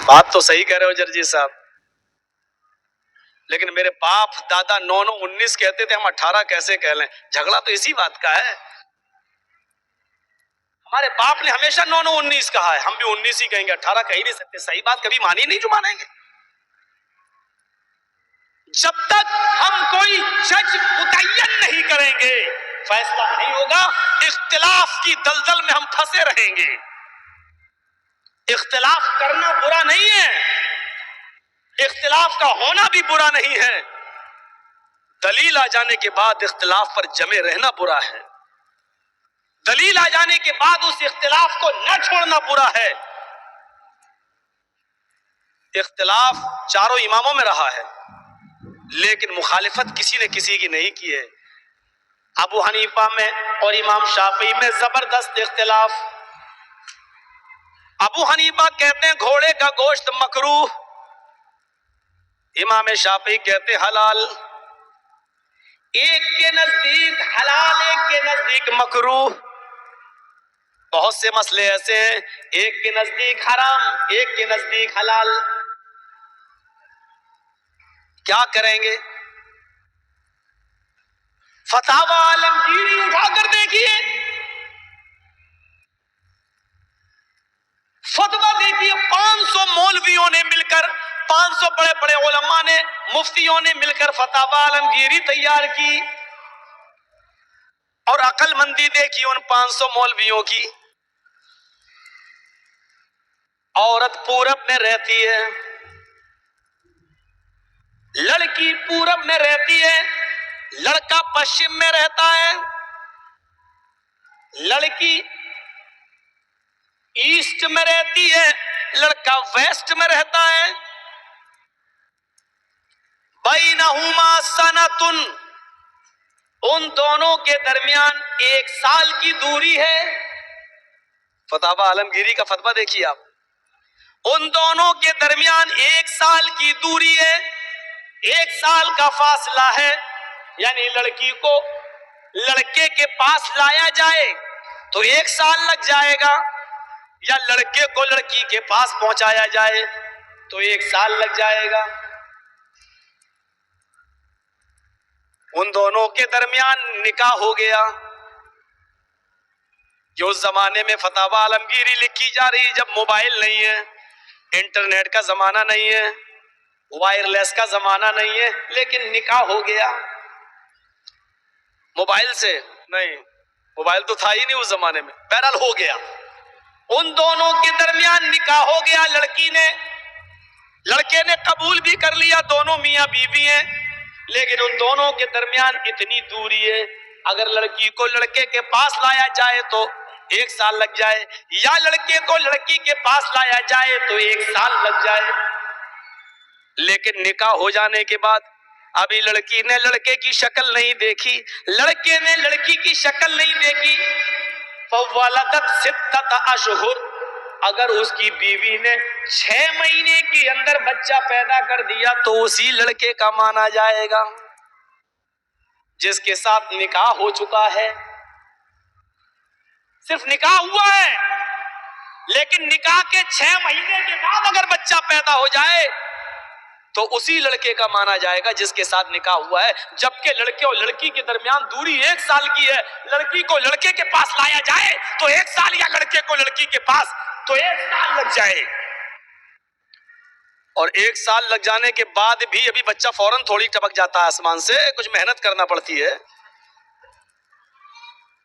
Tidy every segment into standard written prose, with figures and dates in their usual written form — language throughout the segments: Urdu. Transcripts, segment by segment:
بات تو صحیح کہہ رہے ہو جرجی صاحب، لیکن میرے باپ دادا 9 9 19 کہتے تھے، ہم 18 کیسے کہہ لیں؟ جھگڑا تو اسی بات کا ہے۔ ہمارے باپ نے ہمیشہ 9 9 19 کہا ہے، ہم بھی 19 ہی کہیں گے، 18 کہہ ہی نہیں سکتے۔ صحیح بات کبھی مانی نہیں جو مانیں گے۔ جب تک ہم کوئی جج متعین نہیں کریں گے فیصلہ نہیں ہوگا۔ اختلاف کی دلدل میں ہم پھنسے رہیں گے۔ اختلاف کرنا برا نہیں ہے، اختلاف کا ہونا بھی برا نہیں ہے، دلیل آ جانے کے بعد اختلاف پر جمے رہنا برا ہے، دلیل آ جانے کے بعد اس اختلاف کو نہ چھوڑنا برا ہے۔ اختلاف چاروں اماموں میں رہا ہے، لیکن مخالفت کسی نے کسی کی نہیں کی ہے۔ ابو حنیفہ میں اور امام شافعی میں زبردست اختلاف۔ ابو حنیفہ کہتے ہیں گھوڑے کا گوشت مکروہ، امام شافعی کہتے حلال۔ ایک کے نزدیک حلال، ایک کے نزدیک مکروہ۔ بہت سے مسئلے ایسے ہیں، ایک کے نزدیک حرام، ایک کے نزدیک حلال۔ کیا کریں گے؟ فتاوی عالمگیری اٹھا کر دیکھیے، فتویٰ دیکھیے، 500 مولویوں نے مل کر، 500 بڑے بڑے علماء نے، مفتیوں نے مل کر فتاوی عالمگیری تیار کی، اور عقل مندی دیکھی ان 500 مولویوں کی۔ عورت پورب میں رہتی ہے، لڑکی پورب میں رہتی ہے، لڑکا پشچم میں رہتا ہے، لڑکی ایسٹ میں رہتی ہے، لڑکا ویسٹ میں رہتا ہے۔ بینہما سنۃ، ان دونوں کے درمیان 1 سال کی دوری ہے۔ فتاوی عالمگیری کا فتویٰ دیکھیے آپ، ان دونوں کے درمیان 1 سال کی دوری ہے، 1 سال کا فاصلہ ہے، یعنی لڑکی کو لڑکے کے پاس لایا جائے تو 1 سال لگ جائے گا، یا لڑکے کو لڑکی کے پاس پہنچایا جائے تو 1 سال لگ جائے گا۔ ان دونوں کے درمیان نکاح ہو گیا۔ جو اس زمانے میں فتاوی عالمگیری لکھی جا رہی، جب موبائل نہیں ہے، انٹرنیٹ کا زمانہ نہیں ہے، وائرلیس کا زمانہ نہیں ہے، لیکن نکاح ہو گیا۔ موبائل سے نہیں، موبائل تو تھا ہی نہیں اس زمانے میں، بہرحال ہو گیا۔ ان دونوں کے درمیان نکاح ہو گیا، لڑکے نے قبول بھی کر لیا، دونوں میاں بیوی ہیں، لیکن ان دونوں کے درمیان اتنی دوری ہے، اگر لڑکی کو لڑکے کے پاس لایا جائے تو 1 سال لگ جائے، یا لڑکے کو لڑکی کے پاس لایا جائے تو 1 سال لگ جائے۔ لیکن نکاح ہو جانے کے بعد ابھی لڑکی نے لڑکے کی شکل نہیں دیکھی، لڑکے نے لڑکی کی شکل نہیں دیکھی، فولدت 6 اشہر، اگر اس کی بیوی نے 6 مہینے کے اندر بچہ پیدا کر دیا تو اسی لڑکے کا مانا جائے گا جس کے ساتھ نکاح ہو چکا ہے۔ صرف نکاح ہوا ہے، لیکن نکاح کے 6 مہینے کے بعد اگر بچہ پیدا ہو جائے تو اسی لڑکے کا مانا جائے گا جس کے ساتھ نکاح ہوا ہے، جبکہ لڑکے اور لڑکی کے درمیان دوری 1 سال کی ہے۔ لڑکی کو لڑکے کے پاس لایا جائے تو 1 سال، یا لڑکے کو لڑکی کے پاس تو 1 سال لگ جائے، اور 1 سال لگ جانے کے بعد بھی ابھی بچہ فوراً تھوڑی ٹپک جاتا ہے آسمان سے، کچھ محنت کرنا پڑتی ہے،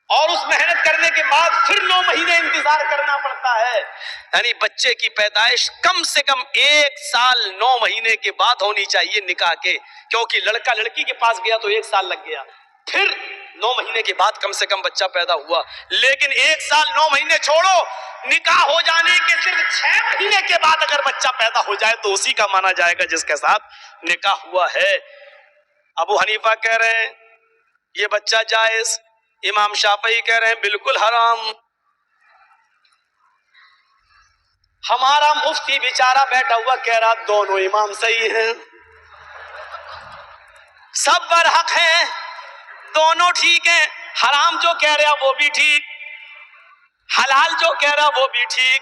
اور اس محنت کرنے کے بعد پھر 9 مہینے انتظار کرنا پڑتا ہے۔ یعنی بچے کی پیدائش کم سے کم 1 سال 9 مہینے کے بعد ہونی چاہیے نکاح کے، کیونکہ لڑکا لڑکی کے پاس گیا تو 1 سال لگ گیا، پھر 9 مہینے کے بعد کم سے کم بچہ پیدا ہوا۔ لیکن 1 سال 9 مہینے چھوڑو، نکاح ہو جانے کے صرف 6 مہینے کے بعد اگر بچہ پیدا ہو جائے تو اسی کا مانا جائے گا جس کے ساتھ نکاح ہوا ہے۔ ابو حنیفہ کہہ رہے ہیں یہ بچہ جائز، امام شافعی کہہ رہے ہیں بالکل حرام۔ ہمارا مفتی بیچارہ بیٹھا ہوا کہہ رہا دونوں امام صحیح ہیں، سب برحق ہیں، دونوں ٹھیک ہیں، حرام جو کہہ رہا وہ بھی ٹھیک، حلال جو کہہ رہا وہ بھی ٹھیک۔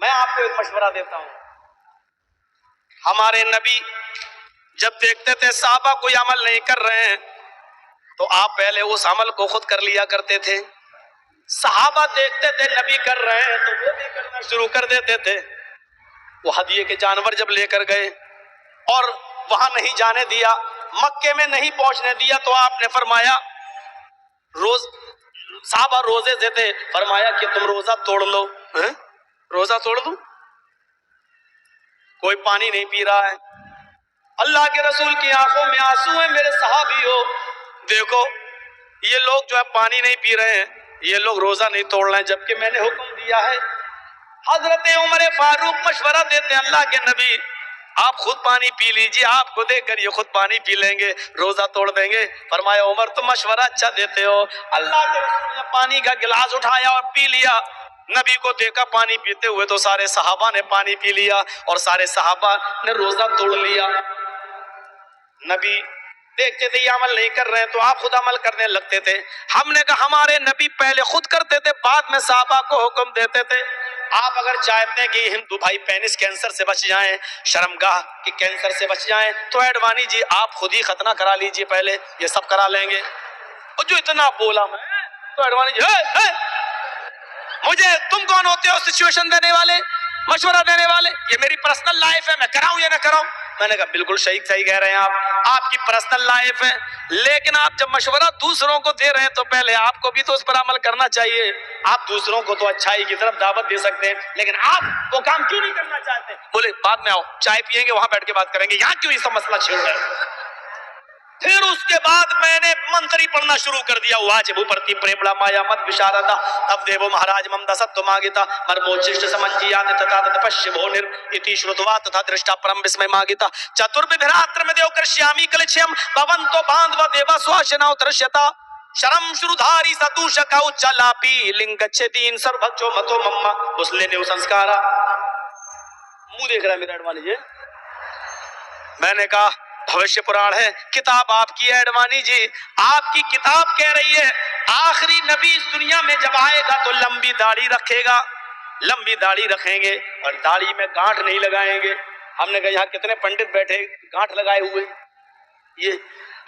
میں آپ کو ایک مشورہ دیتا ہوں، ہمارے نبی جب دیکھتے تھے صحابہ کوئی عمل نہیں کر رہے ہیں تو آپ پہلے اس عمل کو خود کر لیا کرتے تھے. صحابہ دیکھتے تھے نبی کر رہے ہیں تو وہ بھی کرنا شروع کر دیتے تھے. وہ ہدیے کے جانور جب لے کر گئے اور وہاں نہیں جانے دیا، مکے میں نہیں پہنچنے دیا، تو آپ نے فرمایا صحابہ روزے سے تھے، فرمایا کہ تم روزہ توڑ لو. روزہ توڑ دو؟ کوئی پانی نہیں پی رہا ہے، اللہ کے رسول کی آنکھوں میں آنسو ہیں. میرے صحابیوں دیکھو، یہ لوگ جو ہے پانی نہیں پی رہے ہیں، یہ لوگ روزہ نہیں توڑ رہے ہیں، جبکہ میں نے حکم دیا ہے. حضرت عمر فاروق مشورہ دیتے ہیں، اللہ کے نبی آپ خود پانی پی لیجئے، آپ کو دیکھ کر یہ خود پانی پی لیں گے، روزہ توڑ دیں گے. فرمایا عمر تم مشورہ اچھا دیتے ہو. اللہ کے رسول نے پانی کا گلاس اٹھایا اور پی لیا. نبی کو دیکھا پانی پیتے ہوئے تو سارے صحابہ نے پانی پی لیا اور سارے صحابہ نے روزہ توڑ لیا. نبی دیکھتے تھے یہ عمل نہیں کر رہے ہیں تو آپ خود عمل کرنے لگتے تھے. ہم نے کہا ہمارے نبی پہلے خود کرتے تھے، بعد میں صحابہ کو حکم دیتے تھے. آپ اگر چاہتے ہیں کہ ہندو بھائی پینس کینسر سے بچ جائیں، شرمگاہ کے کینسر سے بچ جائیں، تو ایڈوانی جی آپ خود ہی ختنہ کرا لیجئے، پہلے یہ سب کرا لیں گے. اور جو اتنا بولا میں تو ایڈوانی جی مجھے تم کون ہوتے ہو سچویشن دینے والے، مشورہ دینے والے؟ یہ میری پرسنل لائف ہے، میں کراؤں یا نہ کراؤں؟ میں نے کہا بالکل صحیح کہہ رہے ہیں آپ کی پرسنل لائف ہے، لیکن آپ جب مشورہ دوسروں کو دے رہے ہیں تو پہلے آپ کو بھی تو اس پر عمل کرنا چاہیے. آپ دوسروں کو تو اچھائی کی طرف دعوت دے سکتے ہیں، لیکن آپ وہ کام کیوں نہیں کرنا چاہتے؟ بولے بعد میں آؤ، چائے پیئیں گے، وہاں بیٹھ کے بات کریں گے، یہاں کیوں یہ سب مسئلہ چھیڑ رہے ہیں؟ پھر اس کے بعد میں نے منتری پڑھنا شروع کر دیا. واج بھوپرتی پریمڑا مایا مت وشاردا تب دیو مہاراج مم دست تماگتا مرموچشٹ سمنجیات تتا تپشبھو نر اتی شرطوا تتا درشٹا پرم بسمے ماگتا چتربھراتر میں دیو کرشیامی کلچھیم بھونتو باندھوا دیوا سواشنا اترشتا شرم شرودھاری ستوشکا اچلاپی لنگچتین سربھچو متو مما اس لینے سنسکارا. منہ دیکھ رہا ہے میرا اڈوانی جی. میں نے کہا بھوشیہ پران ہے، کتاب آپ کی ہے اڈوانی جی، آپ کی کتاب کہہ رہی ہے آخری نبی اس دنیا میں جب آئے گا تو لمبی داڑھی رکھے گا، لمبی داڑھی رکھیں گے اور داڑھی میں گانٹھ نہیں لگائیں گے. ہم نے کہا یہاں کتنے پنڈت بیٹھے گانٹھ لگائے ہوئے؟ یہ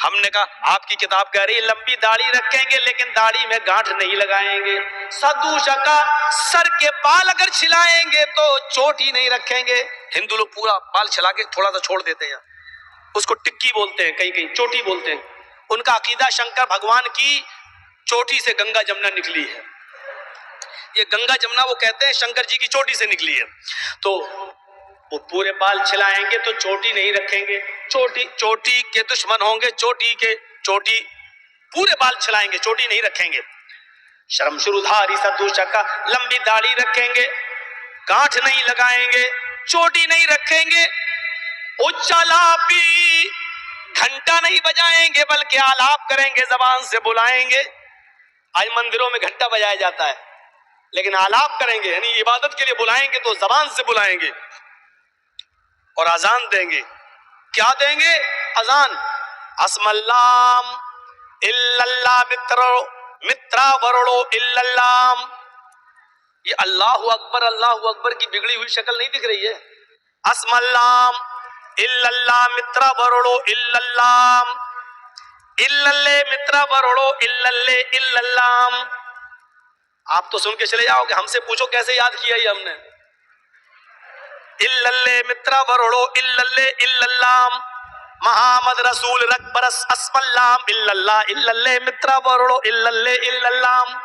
ہم نے کہا آپ کی کتاب کہہ رہی ہے لمبی داڑھی رکھیں گے لیکن داڑھی میں گانٹھ نہیں لگائیں گے. سدوشکا سر کے بال اگر چھلائیں گے تو چوٹی نہیں رکھیں گے. ہندو لوگ پورا بال چھلا کے تھوڑا سا چھوڑ دیتے ہیں، اس کو ٹکی بولتے ہیں، کہیں کہیں چوٹی بولتے ہیں. ان کا عقیدہ شنکر بھگوان کی چوٹی سے گنگا جمنا نکلی ہے. یہ گنگا جمنا وہ کہتے ہیں شنکر جی کی چوٹی سے نکلی ہے. تو وہ پورے بال چھلائیں گے تو چوٹی نہیں رکھیں گے. چوٹی کے دشمن ہوں گے، چوٹی پورے بال چھلائیں گے، چوٹی نہیں رکھیں گے. شرم شرودھاری سدوشکا لمبی داڑھی رکھیں گے، گانٹھ نہیں لگائیں گے، چوٹی نہیں رکھیں گے. اچلاپی گھنٹا نہیں بجائیں گے بلکہ آلاپ کریں گے، زبان سے بلائیں گے. آج مندروں میں گھنٹا بجایا جاتا ہے لیکن آلاپ کریں گے یعنی عبادت کے لیے بلائیں گے تو زبان سے بلائیں گے. اور اذان دیں گے. کیا دیں گے؟ اذان. اسم اللہ الا اللہ مترا ورڑو الا اللہ. یہ اللہ اکبر کی بگڑی ہوئی شکل نہیں دکھ رہی ہے. اسم اللہ الا اللہ مترا ورڑو الا اللہ اللہ مترا ورڑو الا اللہ. آپ تو سن کے چلے جاؤ کہ ہم سے پوچھو کیسے یاد کیا یہ ہم نے. اللہ مترا ورڑو الا اللہ محمد رسول رکھ برس اسم اللہ اللہ مترا ورڑو الا اللہ.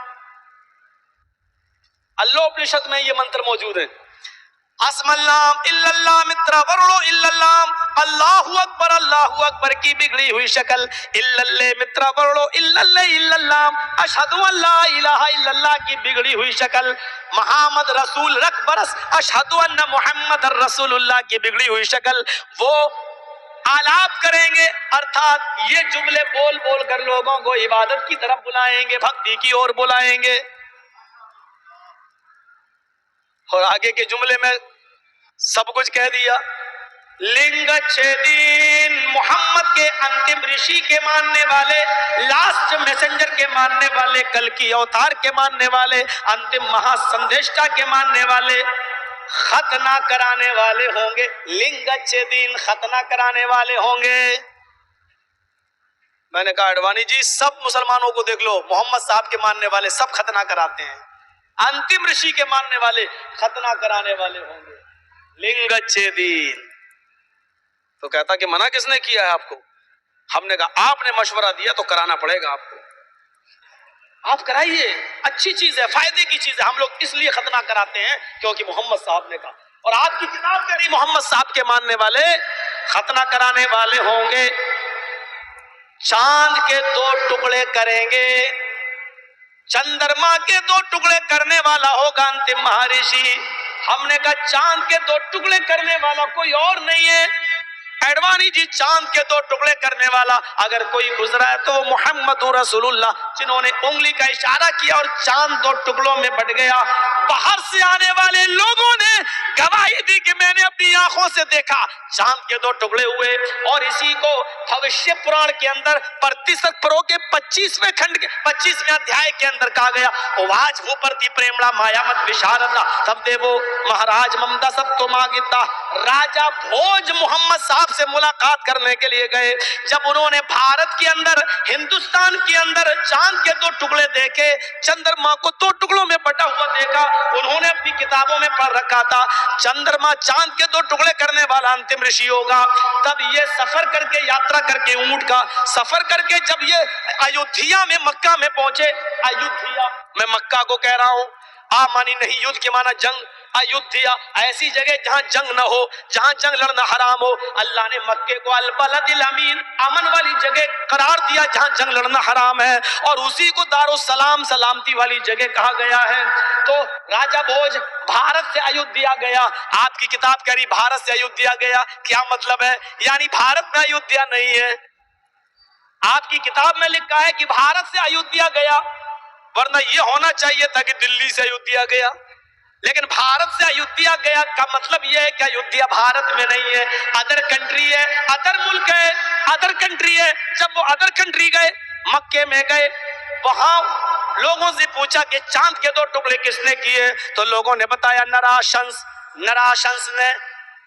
اللوپنشد میں یہ منتر موجود ہے. اسم اللہ الا اللہ مترا ورڑو الا اللہ اللہ اکبر کی بگڑی ہوئی شکل الا مترا ورڑو الا اللہ اشہد ان لا الہ الا اللہ کی بگڑی ہوئی شکل محمد رسول رکھ برس اشہد ان محمد رسول اللہ کی بگڑی ہوئی شکل. وہ آلاپ کریں گے ارتھات یہ جملے بول بول کر لوگوں کو عبادت کی طرف بلائیں گے، بھکتی کی اور بلائیں گے. اور آگے کے جملے میں سب کچھ کہہ دیا. لنگ چھیدین محمد کے انتم رشی کے ماننے والے، لاسٹ میسنجر کے ماننے والے، کل کی اوتار کے ماننے والے، انتم مہا سندیشٹا کے ماننے والے. ختنہ کرانے والے ہوں گے، لنگچھیدین ختنہ کرانے والے ہوں گے۔ میں نے کہا اڈوانی جی سب مسلمانوں کو دیکھ لو، محمد صاحب کے ماننے والے سب ختنہ کراتے ہیں، انتم رشی کے ماننے والے ختنہ کرانے والے ہوں گے، لنگچھیدین۔ تو کہتا کہ منع کس نے کیا ہے آپ کو؟ ہم نے کہا آپ نے مشورہ دیا تو کرانا پڑے گا آپ کو، آپ کرائیے، اچھی چیز ہے، فائدے کی چیز ہے۔ ہم لوگ اس لیے ختنہ کراتے ہیں کیونکہ محمد صاحب نے کہا، اور آپ کی کتاب کہہ رہی محمد صاحب کے ماننے والے ختنہ کرانے والے ہوں گے، چاند کے 2 ٹکڑے کریں گے، چندرما کے 2 ٹکڑے کرنے والا ہوگا انتم مہارشی۔ ہم نے کہا چاند کے 2 ٹکڑے کرنے والا کوئی اور نہیں ہے ایڈوانی جی، چاند کے 2 ٹکڑے کرنے والا اگر کوئی گزرا ہے تو وہ محمد رسول اللہ، جنہوں نے انگلی کا اشارہ کیا اور چاند 2 ٹکڑوں میں بٹ گیا۔ باہر سے آنے والے لوگوں نے گواہی دی کہ میں نے اپنی آنکھوں سے دیکھا چاند کے 2 ٹکڑے ہوئے، اور اسی کو بھوشیہ پران کے اندر پرتیشت پرو کے 25ویں کھنڈ کے 25ویں ادھیائے کے اندر کہا گیا، واج بھوپرتی پریمڑا مایا مت وشاردا سب دیو مہاراج ممتا سب تو ماگتا۔ راجہ بھوج محمد صاحب سے ملاقات کرنے کے لیے گئے، جب انہوں نے بھارت کے اندر ہندوستان کے اندر چاند کے 2 ٹکڑے دیکھے، چندرما کو 2 ٹکڑوں میں بٹا ہوا دیکھا، انہوں نے اپنی کتابوں میں پڑھ رکھا تھا چندرما چاند کے 2 ٹکڑے کرنے والا انتم رشی ہوگا۔ تب یہ سفر کر کے، یاترا کر کے، اونٹ کا سفر کر کے جب یہ ایودھیا میں مکہ میں پہنچے، ایودھیا میں مکہ کو کہہ رہا ہوں، مانی نہیں، یدھ کے معنی جنگ، ایودھیا ایسی جگہ جہاں جنگ نہ ہو، جہاں جنگ لڑنا حرام ہو، اللہ نے مکے کو البلد الامین، امن والی جگہ قرار دیا جہاں جنگ لڑنا حرام ہے، اور اسی کو دار السلام، سلامتی والی جگہ کہا گیا ہے۔ تو راجہ بھوج بھارت سے ایودھیا گیا، آپ کی کتاب کہہ رہی بھارت سے ایودھیا گیا، کیا مطلب ہے؟ یعنی بھارت میں ایودھیا نہیں ہے، آپ کی کتاب میں لکھا ہے کہ بھارت سے ایودھیا گیا، ورنہ یہ ہونا چاہیے تھا کہ دلی سے ایودھیا گیا، لیکن بھارت سے ایودھیا گیا کا مطلب یہ ہے کہ ایودھیا بھارت میں نہیں ہے، ادر کنٹری ہے، ادر ملک ہے، ادر کنٹری ہے۔ جب وہ ادر کنٹری گئے، مکے میں گئے، وہاں لوگوں سے پوچھا کہ چاند کے 2 ٹکڑے کس نے کیے، تو لوگوں نے بتایا نراشنس، نراشنس نے۔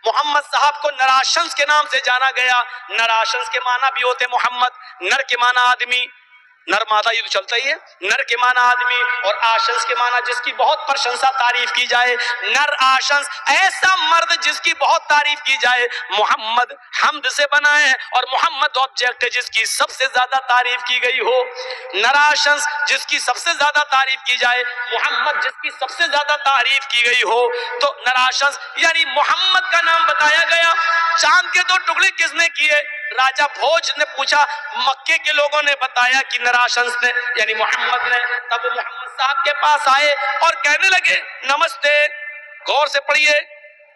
محمد صاحب کو نراشنس کے نام سے جانا گیا۔ نراشنس کے معنی بھی ہوتے محمد، نر کے معنی آدمی، نر مادہ یہ تو چلتا ہی ہے، نر کے معنی آدمی، اور آشنس کے معنی جس کی بہت پرشنسا تعریف کی جائے، نر آشنس ایسا مرد جس کی بہت تعریف کی جائے۔ محمد حمد سے بنا ہے، اور محمد آبجیکٹ ہے جس کی سب سے زیادہ تعریف کی گئی ہو۔ نراشنس جس کی سب سے زیادہ تعریف کی جائے، محمد جس کی سب سے زیادہ تعریف کی گئی ہو، تو نراشنس یعنی محمد کا نام بتایا گیا۔ چاند کے 2 ٹکڑے کس نے کیے؟ راجہ بھوج نے پوچھا، مکے کے لوگوں نے بتایا کہ نراشنس نے یعنی محمد نے۔ تب وہ محمد صاحب کے پاس آئے اور کہنے لگے نمستے، غور سے پڑھیے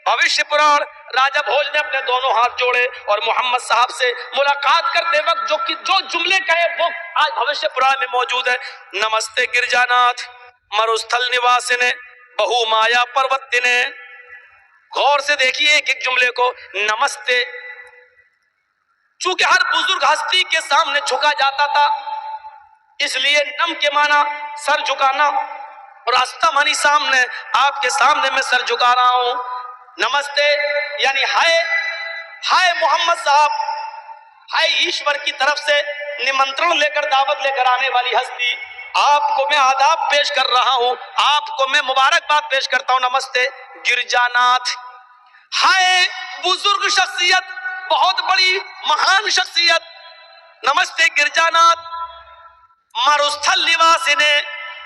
بھوشیہ پران۔ راجہ بھوج نے اپنے دونوں ہاتھ جوڑے اور محمد صاحب سے ملاقات کرتے وقت جو جملے کہے وہ آج بھوشیہ پران میں موجود ہے۔ نمستے گرجاناتھ مروستھل نواسنے بہو مایا پروتنے۔ غور سے دیکھیے ایک ایک جملے کو، نمستے، چونکہ ہر بزرگ ہستی کے سامنے جھکا جاتا تھا، اس لیے نم کے معنی سر جھکانا، اور آستہ مانی سامنے، آپ کے سامنے میں سر جھکا رہا ہوں۔ نمستے یعنی ہائے محمد صاحب، ہائے ایشور کی طرف سے نمنترن لے کر، دعوت لے کر آنے والی ہستی، آپ کو میں آداب پیش کر رہا ہوں، آپ کو میں مبارکباد پیش کرتا ہوں۔ نمستے گرجاناتھ، ہائے بزرگ شخصیت، بہت بڑی مہان شخصیت، نمستے گرجاناتھ مروستھل نواسنے،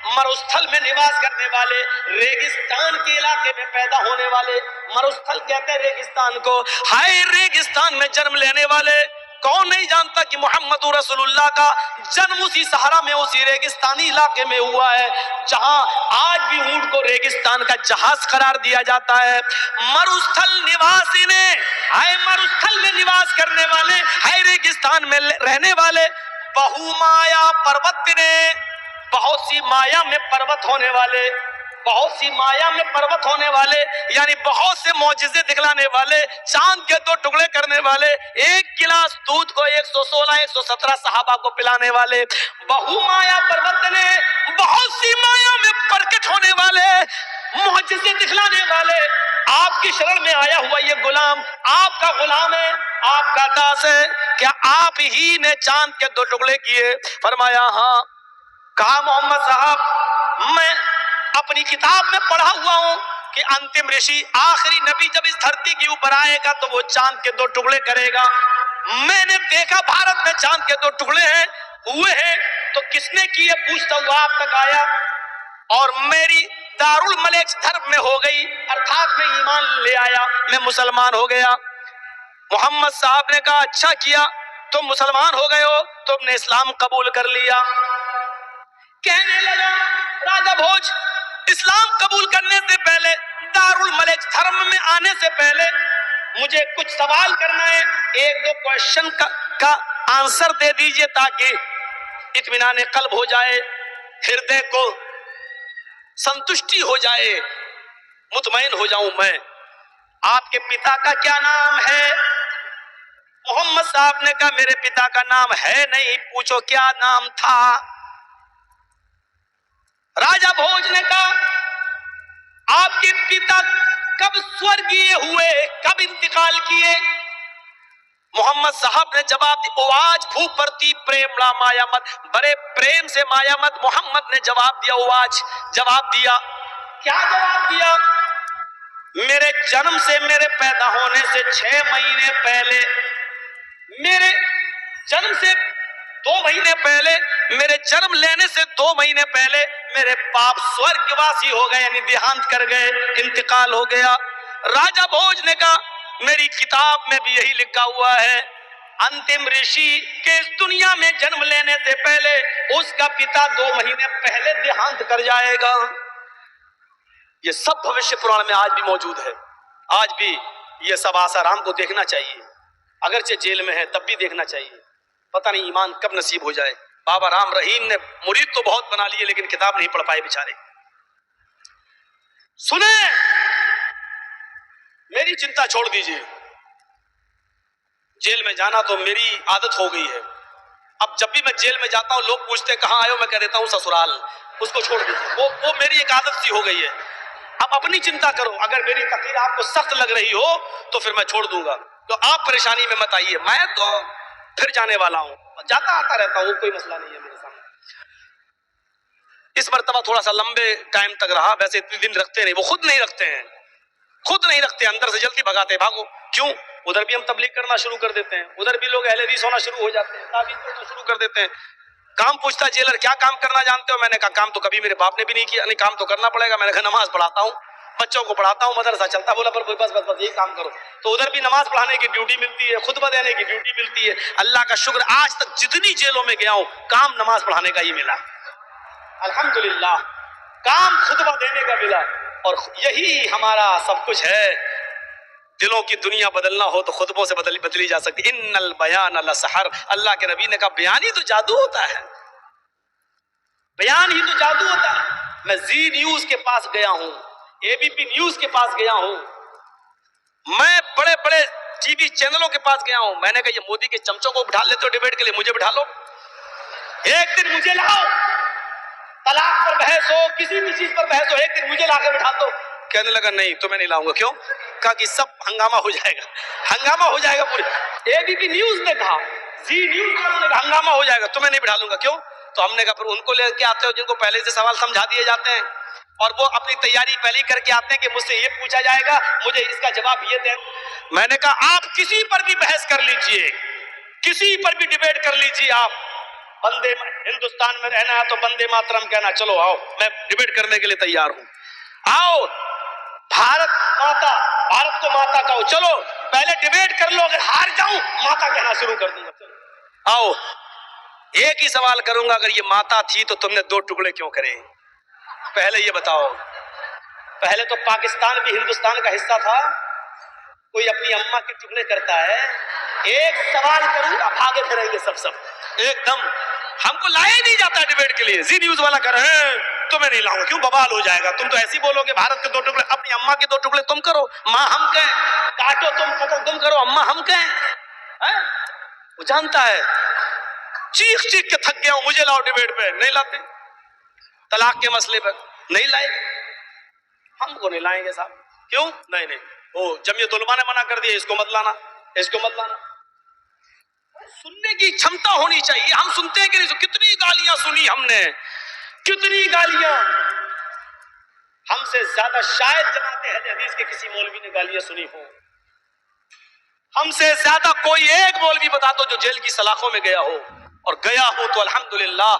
مروستھل میں نواس کرنے والے، ریگستان کے علاقے میں پیدا ہونے والے، مروستھل کہتے ہیں ریگستان کو، ہائے ریگستان میں جنم لینے والے۔ کون نہیں جانتا کہ محمد رسول اللہ کا جنم اسی صحرا میں، اسی ریگستانی علاقے میں ہوا ہے جہاں آج بھی اونٹ کو ریگستان کا جہاز قرار دیا جاتا ہے۔ مروستھل نواسنے، ہائے مروستھل میں نواس کرنے والے، ہائے ریگستان میں رہنے والے، بہو مایا پروتنے، بہت سی مایا میں پروت ہونے والے، بہت سی مایا میں پروت ہونے والے یعنی بہت سے معجزے دکھلانے والے، چاند کے 2 ٹکڑے کرنے والے، ایک گلاس دودھ کو 116 117 صحابہ کو پلانے والے، بہو مایا پروتنے، بہت سی مایا میں پرکٹ ہونے والے، معجزے دکھلانے والے، آپ کی شرح میں آیا ہوا یہ غلام آپ کا غلام ہے، آپ کا داس ہے، کیا آپ ہی نے چاند کے 2 ٹکڑے کیے؟ فرمایا ہاں۔ کہا محمد صاحب میں اپنی کتاب میں پڑھا ہوا ہوں کہ انتم رشی آخری نبی جب اس دھرتی کے اوپر آئے گا تو وہ چاند کے 2 ٹکڑے کرے گا۔ میں نے دیکھا بھارت میں چاند کے 2 ٹکڑے ہوئے ہیں، تو کس نے کیے پوچھتا ہوا آپ تک آیا، اور میری دارالملک دھرم میں ہو گئی، ارتھات میں ایمان لے آیا، میں مسلمان ہو گیا۔ محمد صاحب نے کہا اچھا کیا، تم مسلمان ہو گئے ہو، تم نے اسلام قبول کر لیا۔ کہنے لگا راجہ بھوج اسلام قبول کرنے سے پہلے، دارالملک دھرم میں آنے سے پہلے مجھے کچھ سوال کرنا ہے، 1-2 کوشچن کا آنسر دے دیجئے تاکہ اطمینان قلب ہو جائے، ہردے کو سنتشٹی ہو جائے، مطمئن ہو جاؤں میں۔ آپ کے پتا کا کیا نام ہے؟ محمد صاحب نے کہا میرے پتا کا نام ہے نہیں، پوچھو کیا نام تھا؟ راجہ بھوج نے کہا آپ کے پتا کب سورگیے ہوئے، کب انتقال کیے؟ محمد صاحب نے جواب دی، اواج بھوک پرتی پریم لا مایا مت، بڑے پریم سے مایا مت محمد نے جواب دیا، اواج جواب دیا۔ کیا جواب دیا؟ میرے جنم سے، میرے پیدا ہونے سے 6 مہینے پہلے، میرے جنم سے 2 مہینے پہلے، میرے جنم لینے سے 2 مہینے پہلے میرے باپ سورگ واسی ہو گئے، یعنی دیہانت کر گئے، انتقال ہو گیا۔ راجہ بھوج نے کہا میری کتاب میں بھی یہی لکھا ہوا ہے، انتم رشی کے اس دنیا میں جنم لینے سے پہلے اس کا پتا 2 مہینے پہلے دیہانت کر جائے گا۔ یہ سب بھوشیہ پران میں آج بھی موجود ہے، آج بھی یہ سب آسارام کو دیکھنا چاہیے، اگرچہ جیل میں ہے تب بھی دیکھنا چاہیے، پتہ نہیں ایمان کب نصیب ہو جائے۔ بابا رام رحیم نے مرید تو بہت بنا لیے لیکن کتاب نہیں پڑھ پائے بیچارے۔ سنیں، میری چنتا چھوڑ دیجئے، جیل میں جانا تو میری عادت ہو گئی ہے، اب جب بھی میں جیل میں جاتا ہوں لوگ پوچھتے کہاں آئے ہو، میں کہہ دیتا ہوں سسرال، اس کو چھوڑ دیجئے، وہ میری ایک عادت سی ہو گئی ہے۔ اب اپنی چنتا کرو، اگر میری تقریر آپ کو سخت لگ رہی ہو تو پھر میں چھوڑ دوں گا، تو آپ پریشانی میں مت آئیے، میں تو پھر جانے والا ہوں، جاتا آتا رہتا ہوں، کوئی مسئلہ نہیں ہے میرے سامنے۔ اس مرتبہ تھوڑا سا لمبے ٹائم تک رہا، ویسے اتنے دن رکھتے نہیں، وہ خود نہیں رکھتے ہیں، خود نہیں رکھتے، اندر سے جلدی بھگاتے، بھاگو کیوں؟ ادھر بھی ہم تبلیغ کرنا شروع کر دیتے ہیں، ادھر بھی لوگ اہل حدیث ہونا شروع ہو جاتے ہیں، تعویذ کرنا شروع کر دیتے ہیں۔ کام پوچھتا جیلر کیا کام کرنا جانتے ہو؟ میں نے کہا کام تو کبھی میرے باپ نے بھی نہیں کیا، نہیں کام تو کرنا پڑے گا، میں نے کہا نماز پڑھاتا ہوں، بچوں کو پڑھاتا ہوں، مدرسہ چلتا، بولا پر بس بس بس یہی کام کرو، تو ادھر بھی نماز پڑھانے کی ڈیوٹی ملتی ہے، خطبہ دینے کی ڈیوٹی ملتی ہے۔ اللہ کا شکر آج تک جتنی جیلوں میں گیا ہوں کام نماز پڑھانے کا ہی ملا، الحمدللہ کام خطبہ دینے کا ملا، اور یہی ہمارا سب کچھ ہے۔ دلوں کی دنیا بدلنا ہو تو خطبوں سے بدلی جا سکتی۔ ان البیان لسحر، اللہ کے نبی نے کہا بیان ہی تو جادو ہوتا ہے، بیان ہی تو جادو ہوتا ہے۔ میں زی نیوز کے پاس گیا ہوں، اے بی پی نیوز کے پاس گیا ہوں، میں بڑے بڑے ٹی وی چینلوں کے پاس گیا ہوں، میں نے کہا یہ مودی کے چمچوں کو بٹھا لیتے ہو ڈیبیٹ کے لیے، مجھے بٹھا لو، ایک دن مجھے لاؤ، طلاق پر بحث ہو، کسی بھی چیز پر بحث ہو، ایک دن مجھے لا کے بٹھا دو۔ کہنے لگا نہیں تمہیں نہیں لاؤں گا، کیوں؟ کہا کہ سب ہنگامہ ہو جائے گا، ہنگامہ ہو جائے گا پورے۔ اے بی پی نیوز نے کہا، زی نیوز والوں نے کہا ہنگامہ ہو جائے گا، تمہیں نہیں بٹھا لوں گا، کیوں؟ تو ہم نے کہا پھر ان کو لے کے آتے ہو جن کو پہلے سے سوال سمجھا دیے جاتے ہیں، اور وہ اپنی تیاری پہلے کر کے آتے ہیں کہ مجھ سے یہ پوچھا جائے گا، مجھے اس کا جواب یہ دیں۔ میں نے کہا آپ کسی پر بھی بحث کر لیجئے، کسی پر بھی ڈیبیٹ کر لیجئے، آپ بندے ہندوستان میں رہنا ہے تو بندے ماترم کہنا، چلو آؤ میں ڈیبیٹ کرنے کے لیے تیار ہوں، آؤ بھارت ماتا، بھارت کو ماتا کہو، چلو پہلے ڈیبیٹ کر لو، اگر ہار جاؤں ماتا کہنا شروع کر دوں گا، چلو آؤ۔ ایک ہی سوال کروں گا، اگر یہ ماتا تھی تو تم نے 2 ٹکڑے کیوں کرے؟ پہلے یہ بتاؤ، پہلے تو پاکستان بھی ہندوستان کا حصہ تھا، کوئی اپنی اماں کے ٹکڑے کرتا ہے؟ ایک سوال کروں گا بھاگے پھریں گے سب ایک دم، ہم کو لایا ہی نہیں جاتا ڈیبیٹ کے لیے۔ زی نیوز والا کر رہے ہیں تمہیں نہیں لاؤں گا، کیوں؟ بوال ہو جائے گا، تم تو ایسی بولو گے بھارت کے 2 ٹکڑے، اپنی اماں کے 2 ٹکڑے تم کرو، ماں ہم کہیں، کاٹو تم قتل تم کرو، اماں ہم کہیں۔ وہ جانتا ہے، چیخ چیخ کے تھک گیا ہوں، مجھے لاؤ ڈیبیٹ پہ، نہیں لاتے، طلاق کے مسئلے پر نہیں لائے، ہم کو نہیں لائیں گے صاحب، کیوں؟ نہیں وہ جمعیت علماء نے منع کر دیا، اس کو مت لانا، اس کو مت لانا۔ سننے کی چھمتا ہونی چاہیے۔ ہم سنتے ہیں کہ نہیں؟ کتنی گالیاں سنی ہم نے، کتنی گالیاں، ہم سے زیادہ شاید جماعت اہل حدیث کے کسی مولوی نے گالیاں سنی ہوں۔ ہم سے زیادہ کوئی ایک مولوی بتا دو جو جیل کی سلاخوں میں گیا ہو، اور گیا ہوں تو الحمدللہ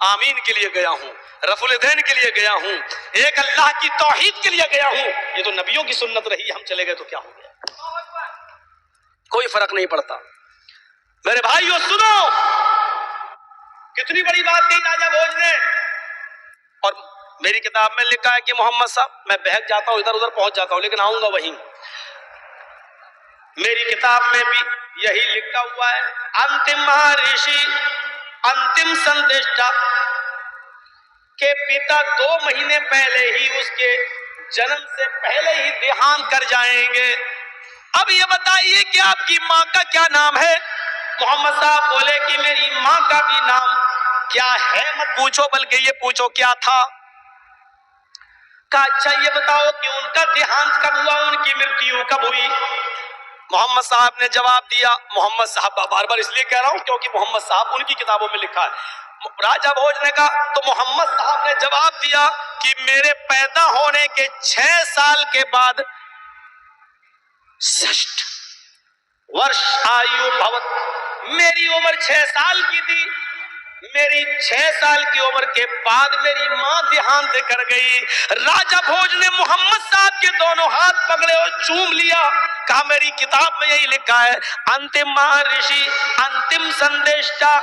آمین کے لیے گیا ہوں، رفع الیدین کے لیے گیا ہوں، ایک اللہ کی توحید کے لیے گیا ہوں۔ یہ تو نبیوں کی سنت رہی، ہم چلے گئے تو کیا ہو گیا؟ کوئی فرق نہیں پڑتا۔ میرے بھائیو سنو، کتنی بڑی بات کہی راجہ بھوج نے۔ اور میری کتاب میں لکھا ہے کہ محمد صاحب، میں بہک جاتا ہوں، ادھر ادھر پہنچ جاتا ہوں، لیکن آؤں گا وہیں۔ میری کتاب میں بھی یہی لکھا ہوا ہے، انتم مہارشی انتم سندیشٹا، کہ پتا 2 مہینے پہلے ہی اس کے جنم سے پہلے ہی دیہانت کر جائیں گے۔ اب یہ بتائیے کہ آپ کی ماں کا کیا نام ہے؟ محمد صاحب بولے کہ میری ماں کا بھی نام کیا ہے مت پوچھو، بلکہ یہ پوچھو کیا تھا۔ کہا اچھا یہ بتاؤ کہ ان کا دیہانت کب ہوا، ان کی مرتیو کب ہوئی؟ محمد صاحب نے جواب دیا، محمد صاحب بار بار اس لیے کہہ رہا ہوں کیونکہ محمد صاحب ان کی کتابوں میں لکھا ہے۔ راجہ بھوج نے کہا تو محمد صاحب نے جواب دیا کہ میرے پیدا ہونے کے 6 سال کے بعد، سشٹ ورش آیو بھوت، میری عمر 6 سال کی تھی، میری 6 سال کی عمر کے بعد میری ماں دیہانت کر گئی۔ راجہ بھوج نے محمد صاحب کے دونوں ہاتھ پکڑے اور چوم لیا، کہا میری کتاب میں یہی لکھا ہے، انتم مہارشی انتم سندیشٹا،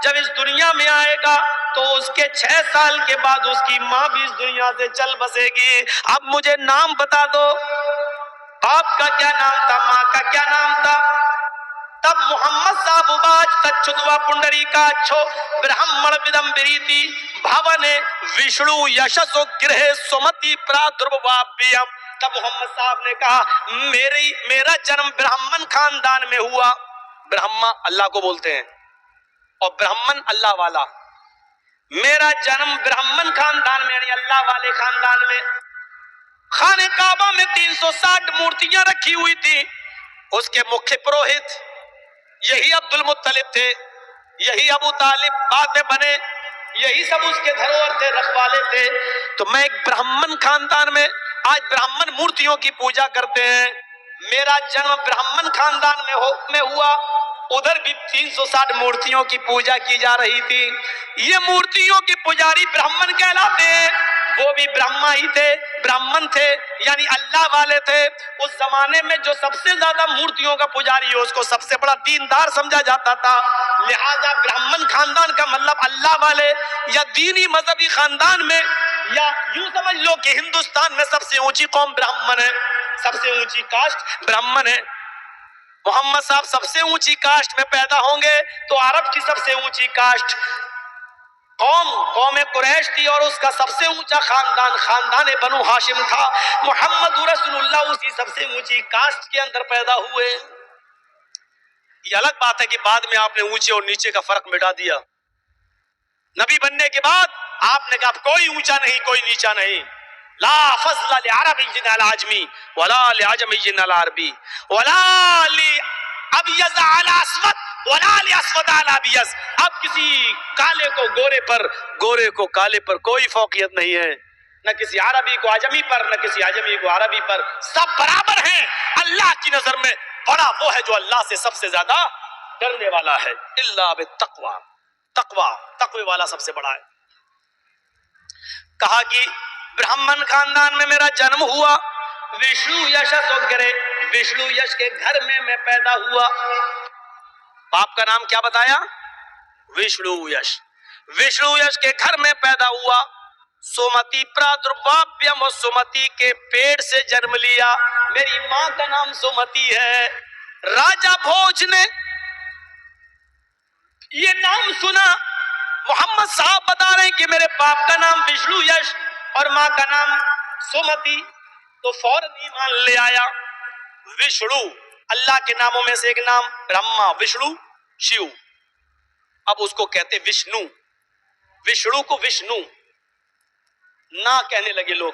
جب اس دنیا میں آئے گا تو اس کے 6 سال کے بعد اس کی ماں بھی اس دنیا سے چل بسے گی۔ اب مجھے نام بتا دو، باپ کا کیا نام تھا، ماں کا کیا نام تھا؟ تب محمد صاحب باج تچھتوا پنڈری کا چھو برہمڑ بدم بریتی بھاونے وشنو یشسو گرہ سمتی پرادربھاپیم۔ تب محمد صاحب نے کہا میرا جنم برہمن خاندان میں ہوا، برہما اللہ کو بولتے ہیں اور برہمن اللہ والا، میرا جنم برہمن خاندان میں یعنی اللہ والے خاندان میں۔ خانہ کعبہ میں 360 مورتیاں رکھی ہوئی تھی، اس کے مکھ پروہت یہی عبد المطلب تھے، یہی ابو طالب بعد میں بنے، یہی سب اس کے دھروہر تھے، رکھوالے تھے۔ تو میں ایک برہمن خاندان میں، آج برہمن مورتیوں کی پوجا کرتے ہیں، میرا جنم برہمن خاندان میں ہوا، ادھر بھی 360 مورتیوں کی پوجا کی جا رہی تھی۔ یہ مورتیوں کے پجاری برہمن کہلاتے ہیں، وہ بھی برہما ہی تھے، برہمن تھے یعنی اللہ والے تھے۔ اس زمانے میں جو سب سے زیادہ مورتیوں کا پجاری ہو اس کو سب سے بڑا دیندار سمجھا جاتا تھا، لہذا برہمن خاندان کا مطلب اللہ والے یا دینی مذہبی خاندان میں، یا یوں سمجھ لو کہ ہندوستان میں سب سے اونچی قوم برہمن ہے، سب سے اونچی کاسٹ برہمن ہے۔ محمد صاحب سب سے اونچی کاسٹ میں پیدا ہوں گے تو عرب کی سب سے اونچی کاسٹ قوم قریش تھی، اور اس کا سب سے اونچا خاندان بنو ہاشم تھا۔ محمد رسول اللہ اسی سب سے اونچی کاسٹ کے اندر پیدا ہوئے۔ یہ الگ بات ہے کہ بعد میں آپ نے اونچے اور نیچے کا فرق مٹا دیا، نبی بننے کے بعد آپ نے کہا کوئی اونچا نہیں کوئی نیچا نہیں، لا فضل لعربی علی عجمی ولا لعجمی علی عربی ولا لابیض علی اسود ولا لاسود علی ابیض۔ اب کسی کالے کو گورے پر، گورے کو کالے پر کوئی فوقیت نہیں ہے، نہ کسی عربی کو عجمی پر، نہ کسی عجمی کو عربی پر، سب برابر ہیں اللہ کی نظر میں۔ بڑا وہ ہے جو اللہ سے سب سے زیادہ ڈرنے والا ہے، الا بالتقوی، تقوی والا سب سے بڑا ہے۔ کہا کہ برہمن خاندان میں میرا جنم ہوا، وشنو یش گرے، وشنو یش کے گھر میں پیدا ہوا۔ باپ کا نام کیا بتایا؟ وشنو یش، وشنو یش کے گھر میں پیدا ہوا۔ سومتی پرادربھاپیم، سومتی کے پیڑ سے جنم لیا، میری ماں کا نام سومتی ہے۔ راجہ بھوج نے یہ نام سنا، محمد صاحب بتا رہے ہیں کہ میرے باپ کا نام وشنو یش اور ماں کا نام سومتی، تو فوراً ایمان لے آیا۔ وشنو اللہ کے ناموں میں سے ایک نام، برہما وشنو شیو، اب اس کو کہتے وشنو، وشنو کو وشنو نہ کہنے لگے لوگ،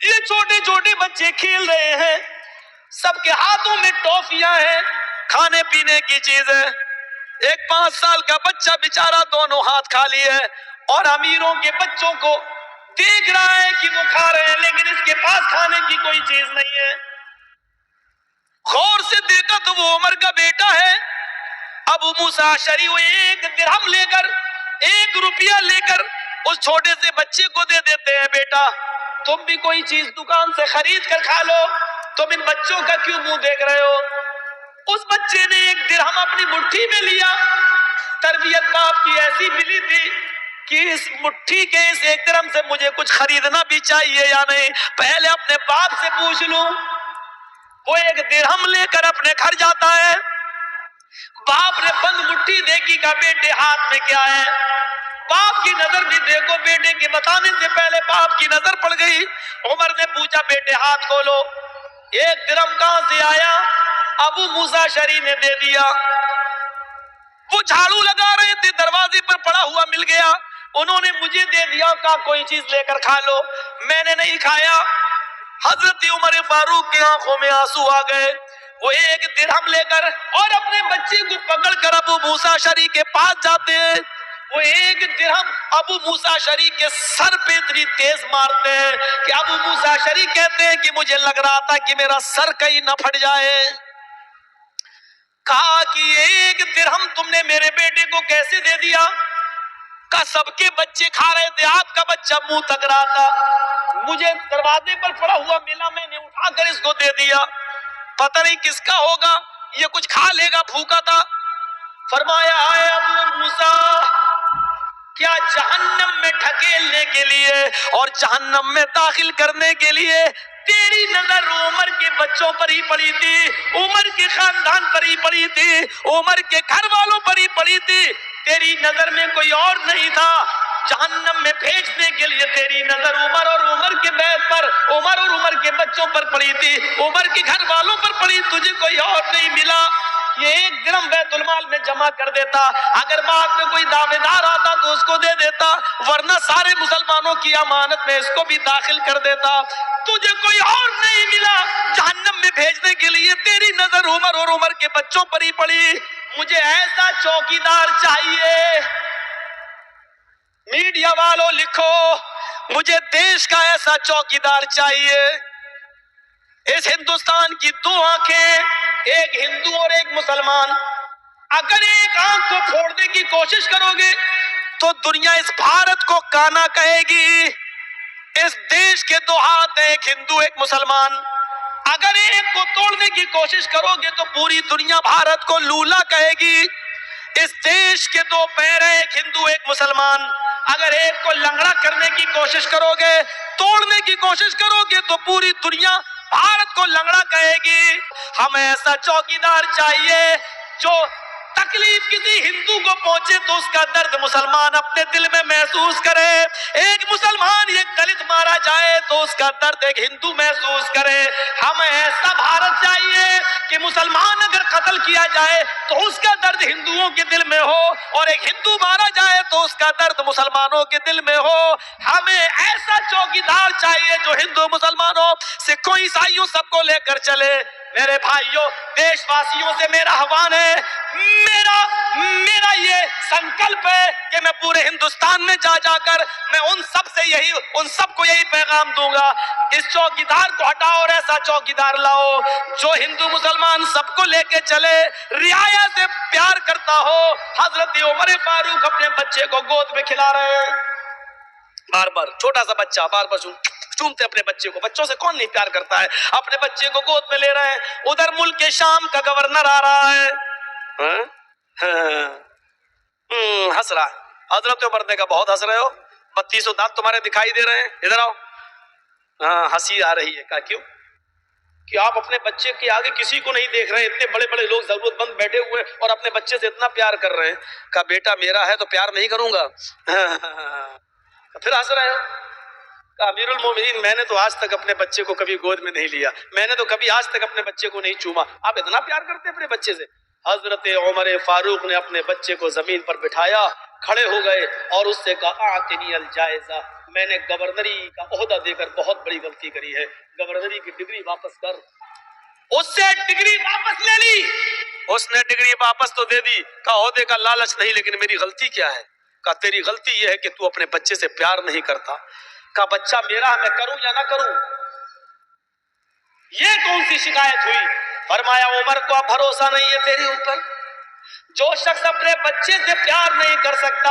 یہ چھوٹے چھوٹے بچے کھیل رہے ہیں، سب کے ہاتھوں میں ٹافیاں ہیں، کھانے پینے کی چیزیں. ایک 5 سال کا بچہ بیچارہ دونوں ہاتھ خالی ہے، اور امیروں کے بچوں کو دیکھ رہا ہے کہ وہ کھا رہے ہیں، لیکن اس کے پاس کھانے کی کوئی چیز نہیں ہے. غور سے دیکھا تو وہ عمر کا بیٹا ہے. ابو موسیٰ اشعری وہ 1 درہم لے کر، 1 روپیہ لے کر اس چھوٹے سے بچے کو دے دیتے ہیں، بیٹا تم بھی کوئی چیز دکان سے خرید کر کھا لو، تم ان بچوں کا کیوں منہ دیکھ رہے ہو؟ اس بچے نے 1 درہم اپنی مٹھی میں لیا. تربیت باپ کی ایسی ملی تھی کہ اس مٹھی کے اس 1 درہم سے مجھے کچھ خریدنا بھی چاہیے یا نہیں، پہلے اپنے باپ سے پوچھ لوں. وہ 1 درہم لے کر اپنے گھر جاتا ہے. باپ نے بند مٹھی دیکھی، کہا بیٹے ہاتھ میں کیا ہے؟ باپ کی نظر بھی دیکھو، بیٹے کے بتانے سے پہلے باپ کی نظر پڑ گئی. عمر نے پوچھا بیٹے ہاتھ کھولو. 1 درہم کہاں سے آیا؟ ابو موسیٰ اشعری نے دے دیا. وہ جھاڑو لگا رہے تھے، دروازے پر پڑا ہوا مل گیا، انہوں نے مجھے دے دیا، کہا کوئی چیز لے کر کھا لو. میں نے نہیں کھایا. حضرت عمر فاروق کی آنکھوں میں آنسو آ گئے. وہ 1 درہم لے کر اور اپنے بچے کو پکڑ کر ابو موسیٰ اشعری کے پاس جاتے ہیں. وہ 1 درہم ابو موسیٰ اشعری کے سر پہ اتنی تیز مارتے ہیں کہ ابو موسیٰ اشعری کہتے ہیں کہ مجھے لگ رہا تھا کہ میرا سر کہیں نہ پھٹ جائے. کہا کہ 1 درہم تم نے میرے بیٹے کو کیسے دے دیا؟ کہا سب کے بچے کھا رہے تھے، آپ کا بچہ منہ تک رہا تھا، مجھے دروازے پر پڑا ہوا ملا، میں نے اٹھا کر اس کو دے دیا، پتہ نہیں کس کا ہوگا، یہ کچھ کھا لے گا، بھوکا تھا. فرمایا اے ابو موسیٰ، کیا جہنم میں ڈھکیلنے کے لیے اور جہنم میں داخل کرنے کے لیے تیری نظر عمر کے بچوں پر ہی پڑی تھی، عمر کے خاندان پر ہی پڑی تھی، عمر کے گھر والوں پر ہی پڑی تھی، تیری نظر میں کوئی اور نہیں تھا؟ جہنم میں بھیجنے کے لیے تیری نظر عمر اور عمر کے بیت پر، عمر اور عمر کے بچوں پر پڑی تھی، عمر کے گھر والوں پر پڑی، تجھے کوئی اور نہیں ملا. یہ 1 درہم بیت المال میں جمع کر دیتا، اگر بعد میں کوئی دعوے دار آتا تو اس کو دے دیتا، ورنہ سارے مسلمانوں کی امانت میں اس کو بھی داخل کر دیتا. تجھے کوئی اور نہیں ملا، جہنم میں بھیجنے کے لیے تیری نظر عمر اور عمر کے بچوں پر ہی پڑی. مجھے ایسا چوکیدار چاہیے. میڈیا والوں لکھو، مجھے دیش کا ایسا چوکیدار چاہیے. اس ہندوستان کی 2 آنکھیں، ایک ہندو اور ایک مسلمان. اگر ایک آنکھ کو پھوڑنے کی کوشش کرو گے تو دنیا اس بھارت کو کانا کہے گی. اس دیش کے 2 ہاتھ ہیں، ایک ہندو ایک مسلمان. اگر ایک کو توڑنے کی کوشش کرو گے تو پوری دنیا بھارت کو لولا کہے گی. اس دیش کے 2 پیر ہیں، ایک ہندو ایک مسلمان. اگر ایک کو لنگڑا کرنے کی کوشش کرو گے، توڑنے کی کوشش کرو گے تو پوری دنیا بھارت کو لنگڑا کہے گی. ہمیں ایسا چوکیدار چاہیے جو تکلیف کسی ہندو کو پہنچے تو اس کا درد مسلمان اپنے دل میں محسوس کرے. ایک مسلمان ایک دلت مارا جائے تو اس کا درد ایک ہندو محسوس کرے. ہمیں ایسا بھارت چاہیے کہ مسلمان اگر قتل کیا جائے تو اس کا درد ہندوؤں کے دل میں ہو، اور ایک ہندو مارا جائے تو اس کا درد مسلمانوں کے دل میں ہو. ہمیں ایسا چوکیدار چاہیے جو ہندو مسلمانوں، سکھوں عیسائیوں سب کو لے کر چلے. میرے بھائیوں، دیش واسیوں سے میرا آہوان ہے، میرا یہ سنکلپ ہے کہ میں پورے ہندوستان میں جا کر میں ان سب کو یہی پیغام دوں گا، اس چوکیدار کو ہٹاؤ اور ایسا چوکیدار لاؤ جو ہندو مسلمان سب کو لے کے چلے، رعایا سے پیار کرتا ہو. حضرت عمر فاروق اپنے بچے کو گود میں کھلا رہے ہیں، بار بار چھوٹا سا بچہ بار بار چومتے اپنے بچے کو. بچوں سے کون نہیں پیار کرتا ہے؟ اپنے بچے کو گود میں لے رہے ہیں. ادھر ملک کے شام کا گورنر آ رہا ہے، ہنس رہا. حضرت عمر نے کہا بہت ہنس رہے ہو، 3200 دانت تمہارے دکھائی دے رہے ہیں، ادھر آؤ. ہنسی آ رہی ہے. کہا کیوں؟ کہ آپ اپنے بچے کے آگے کسی کو نہیں دیکھ رہے ہیں، اتنے بڑے بڑے لوگ ضرورت مند بیٹھے ہوئے اور اپنے بچے سے اتنا پیار کر رہے ہیں. کہا بیٹا میرا ہے تو پیار نہیں کروں گا. پھر ہنس رہے ہو. کہا امیر المومنین میں نے تو آج تک اپنے بچے کو کبھی گود میں نہیں لیا، میں نے تو کبھی آج تک اپنے بچے کو نہیں چوما، آپ اتنا پیار کرتے اپنے بچے سے. حضرت عمر فاروق نے اپنے بچے کو زمین پر بٹھایا کھڑے ہو گئے اور اس سے کہا آتنی الجائزہ، میں نے گورنری کا عہدہ دے کر بہت بڑی غلطی کری ہے، گورنری کی ڈگری واپس کر۔ اس سے ڈگری واپس لے لی، اس نے ڈگری واپس تو دے دی، کہا عہدے کا لالچ نہیں، لیکن میری غلطی کیا ہے؟ کہا تیری غلطی یہ ہے کہ تو اپنے بچے سے پیار نہیں کرتا۔ کہا بچہ میرا ہے، میں کروں یا نہ کروں؟ یہ کون سی شکایت ہوئی؟ فرمایا عمر کو اب بھروسہ نہیں ہے تیرے اوپر، جو شخص اپنے بچے سے پیار نہیں کر سکتا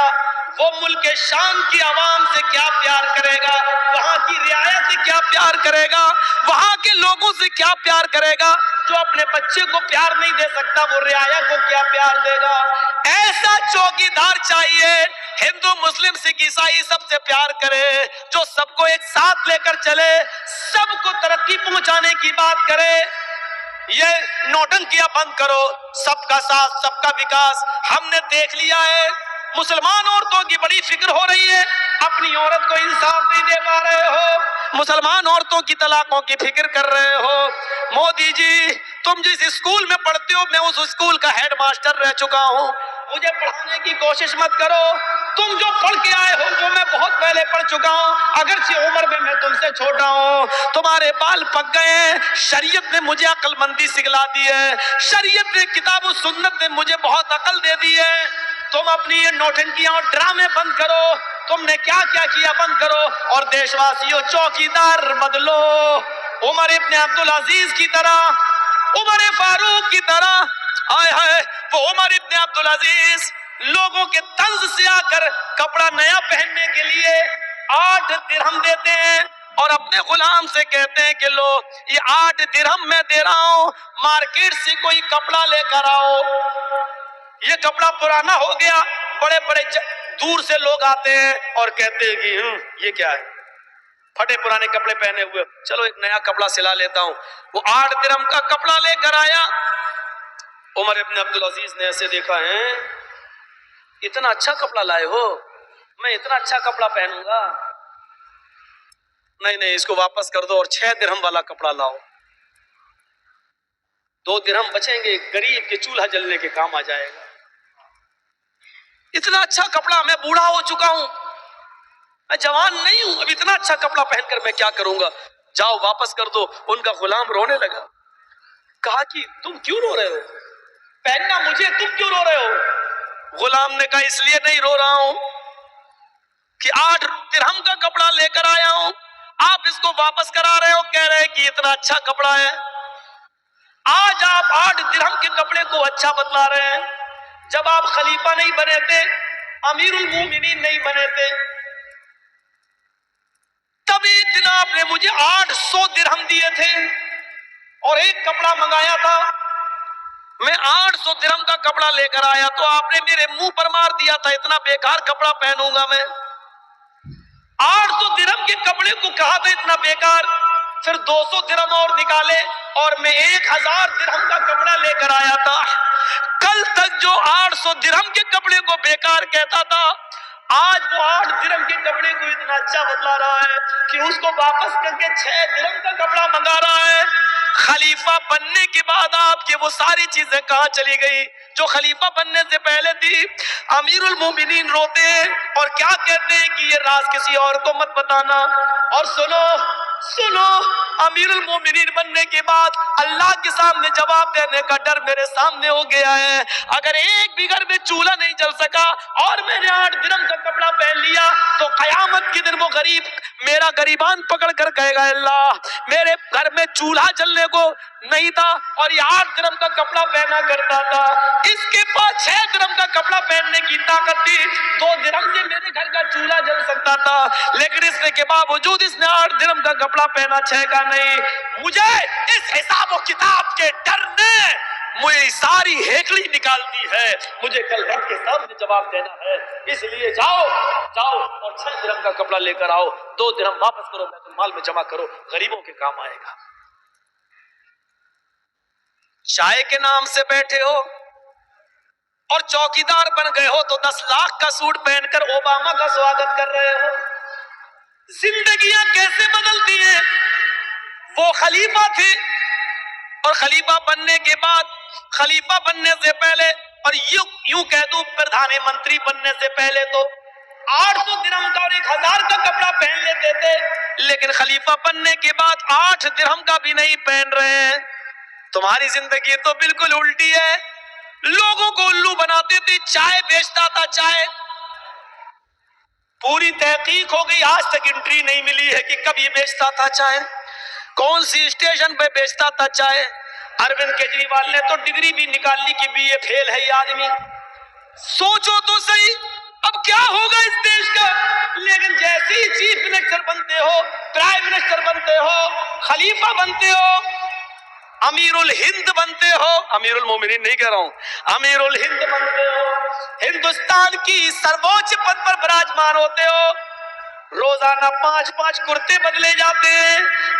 وہ ملک شام کی عوام سے کیا پیار کرے گا، وہاں کی رعایا سے کیا پیار کرے گا، وہاں کے لوگوں سے کیا پیار کرے گا؟ جو اپنے بچے کو پیار نہیں دے سکتا وہ رعایا کو کیا پیار دے گا؟ ایسا چوکیدار چاہیے ہندو مسلم سکھ عیسائی سب سے پیار کرے، جو سب کو ایک ساتھ لے کر چلے، سب کو ترقی پہنچانے کی بات کرے۔ یہ نوٹنکیاں بند کرو، سب کا ساتھ سب کا وکاس۔ ہم نے دیکھ لیا ہے مسلمان عورتوں کی بڑی فکر ہو رہی ہے، اپنی عورت کو انصاف نہیں دے پا رہے ہو، مسلمان عورتوں کی طلاقوں کی فکر کر رہے ہو۔ مودی جی تم جس اسکول میں پڑھتے ہو میں اس اسکول کا ہیڈ ماسٹر رہ چکا ہوں، مجھے پڑھانے کی کوشش مت کرو، تم جو پڑھ کے آئے ہو وہ میں بہت پہلے پڑھ چکا ہوں، اگرچہ عمر میں تم سے چھوٹا ہوں، تمہارے بال پک گئے ہیں، شریعت نے مجھے عقل مندی سکھلا دی ہے، شریعت نے کتاب و سنت نے مجھے بہت عقل دے دی ہے، تم اپنی یہ نوٹنکیاں اور ڈرامے بند کرو، تم نے کیا کیا کیا بند کرو، اور دیش واسیوں چوکیدار بدلو، عمر ابن عبدالعزیز کی طرح، عمر فاروق کی طرح۔ آئے ہائے وہ عمر ابن عبدالعزیز لوگوں کے طنز سے آ کر کپڑا نیا پہننے کے لیے 8 درہم دیتے ہیں اور اپنے غلام سے کہتے ہیں کہ لو یہ 8 درہم میں دے رہا ہوں، مارکیٹ سے کوئی کپڑا لے کر آؤ۔ یہ کپڑا پرانا ہو گیا، بڑے بڑے دور سے لوگ آتے ہیں اور کہتے ہیں کہ یہ کیا ہے، پھٹے پرانے کپڑے پہنے ہوئے، چلو ایک نیا کپڑا سلا لیتا ہوں۔ وہ 8 درہم کا کپڑا لے کر آیا، عمر ابن عبدالعزیز نے ایسے دیکھا ہے، اتنا اچھا کپڑا لائے ہو، میں اتنا اچھا کپڑا پہنوں گا؟ نہیں اس کو واپس کر دو اور 6 درہم والا کپڑا لاؤ، 2 درہم بچیں گے، غریب کے چولہا جلنے کے کام آ جائے گا۔ اتنا اچھا کپڑا، میں بوڑھا ہو چکا ہوں، میں جوان نہیں ہوں، اب اتنا اچھا کپڑا پہن کر میں کیا کروں گا؟ جاؤ واپس کر دو۔ ان کا غلام رونے لگا، کہا کہ تم کیوں رو رہے ہو؟ پہننا مجھے، تم کیوں رو رہے ہو؟ غلام نے کہا اس لیے نہیں رو رہا ہوں کہ 8 درہم کا کپڑا لے کر آیا ہوں، آپ اس کو واپس کرا رہے ہو، کہہ رہے کہ اتنا اچھا کپڑا ہے۔ آج آپ 8 درہم کے کپڑے کو اچھا بتلا رہے ہیں، جب آپ خلیفہ نہیں بنے تھے، امیر المومنین نہیں بنے تھے، تب ایک دن آپ نے مجھے 800 درہم دیے تھے اور ایک کپڑا منگایا تھا، میں 800 درہم کا کپڑا لے کر آیا تو آپ نے میرے منہ پر مار دیا تھا اتنا بیکار کپڑا پہنوں گا میں۔ 800 درہم کے کپڑے کو کہا تھا اتنا بیکار، پھر 200 درہم اور نکالے اور میں 1000 درہم کا کپڑا لے کر آیا تھا۔ کل تک جو 800 درہم کے کپڑے کو بیکار کہتا تھا، آج وہ 8 درہم کے کپڑے کو اتنا اچھا بتلا رہا ہے کہ اس کو واپس کر کے 6 درہم کا کپڑا منگا رہا ہے۔ خلیفہ بننے کے بعد آپ کی وہ ساری چیزیں کہاں چلی گئی جو خلیفہ بننے سے پہلے تھی؟ امیر المومنین روتے ہیں اور کیا کہتے ہیں کہ یہ راز کسی اور کو مت بتانا، اور سنو امیر المومنین بننے کے بعد اللہ کے سامنے جواب دینے کا ڈر میرے سامنے ہو گیا ہے، اگر ایک بھی گھر میں چولہا نہیں جل سکا اور میں نے 8 درہم کا کپڑا پہن لیا تو قیامت کے دن وہ غریب میرا گریبان پکڑ کر کہے گا اللہ میرے گھر میں چولہا جلنے کو نہیں تھا اور یہ 8 درہم کا کپڑا پہنا کرتا تھا، اس کے پاس 6 درہم کا کپڑا پہننے کی طاقت تھی، 2 درہم سے میرے گھر کا چولہا جل سکتا تھا، لیکن اس کے باوجود اس نے 8 درہم کا کپڑا پہنا 6 کا نہیں۔ مجھے اس حساب و کتاب کے ڈر نے مجھے ساری ہیکڑی نکال دی ہے، مجھے کل رب کے سامنے جواب دینا ہے، اس لیے جاؤ اور 6 درہم کا کپڑا لے کر آؤ، 2 درہم واپس کرو، بیت المال میں جمع کرو، غریبوں کے کام آئے گا۔ چائے کے نام سے بیٹھے ہو اور چوکیدار بن گئے ہو تو 10 لاکھ کا سوٹ پہن کر اوباما کا سواگت کر رہے ہو۔ زندگیاں کیسے بدلتی ہیں؟ وہ خلیفہ تھے اور خلیفہ بننے کے بعد، خلیفہ بننے سے پہلے اور یوں کہہ دوں پردھان منتری بننے سے پہلے تو 800 درہم کا اور 1000 کا کپڑا پہن لیتے تھے، لیکن خلیفہ بننے کے بعد 8 درہم کا بھی نہیں پہن رہے ہیں۔ تمہاری زندگی تو بالکل الٹی ہے، لوگوں کو الو بناتے تھے، چائے بیچتا تھا، چائے پوری تحقیق ہو گئی، آج تک انٹری نہیں ملی ہے کہ کب یہ بیچتا تھا چائے، کون سی اسٹیشن پہ بیچتا تھا چائے۔ اروند کیجریوال نے تو ڈگری بھی نکال لی کہ بی اے فیل ہے یہ آدمی۔ سوچو تو صحیح اب کیا ہوگا اس دیش کا۔ لیکن جیسے ہی چیف منسٹر بنتے ہو، پرائم منسٹر بنتے ہو، خلیفہ بنتے ہو، امیر الہند بنتے ہو، امیر المومنین نہیں کہہ رہا ہوں، امیر الہند بنتے ہو، ہندوستان کی سرووچ پد پر براجمان ہوتے ہو، روزانہ 5 کرتے بدلے جاتے ہیں،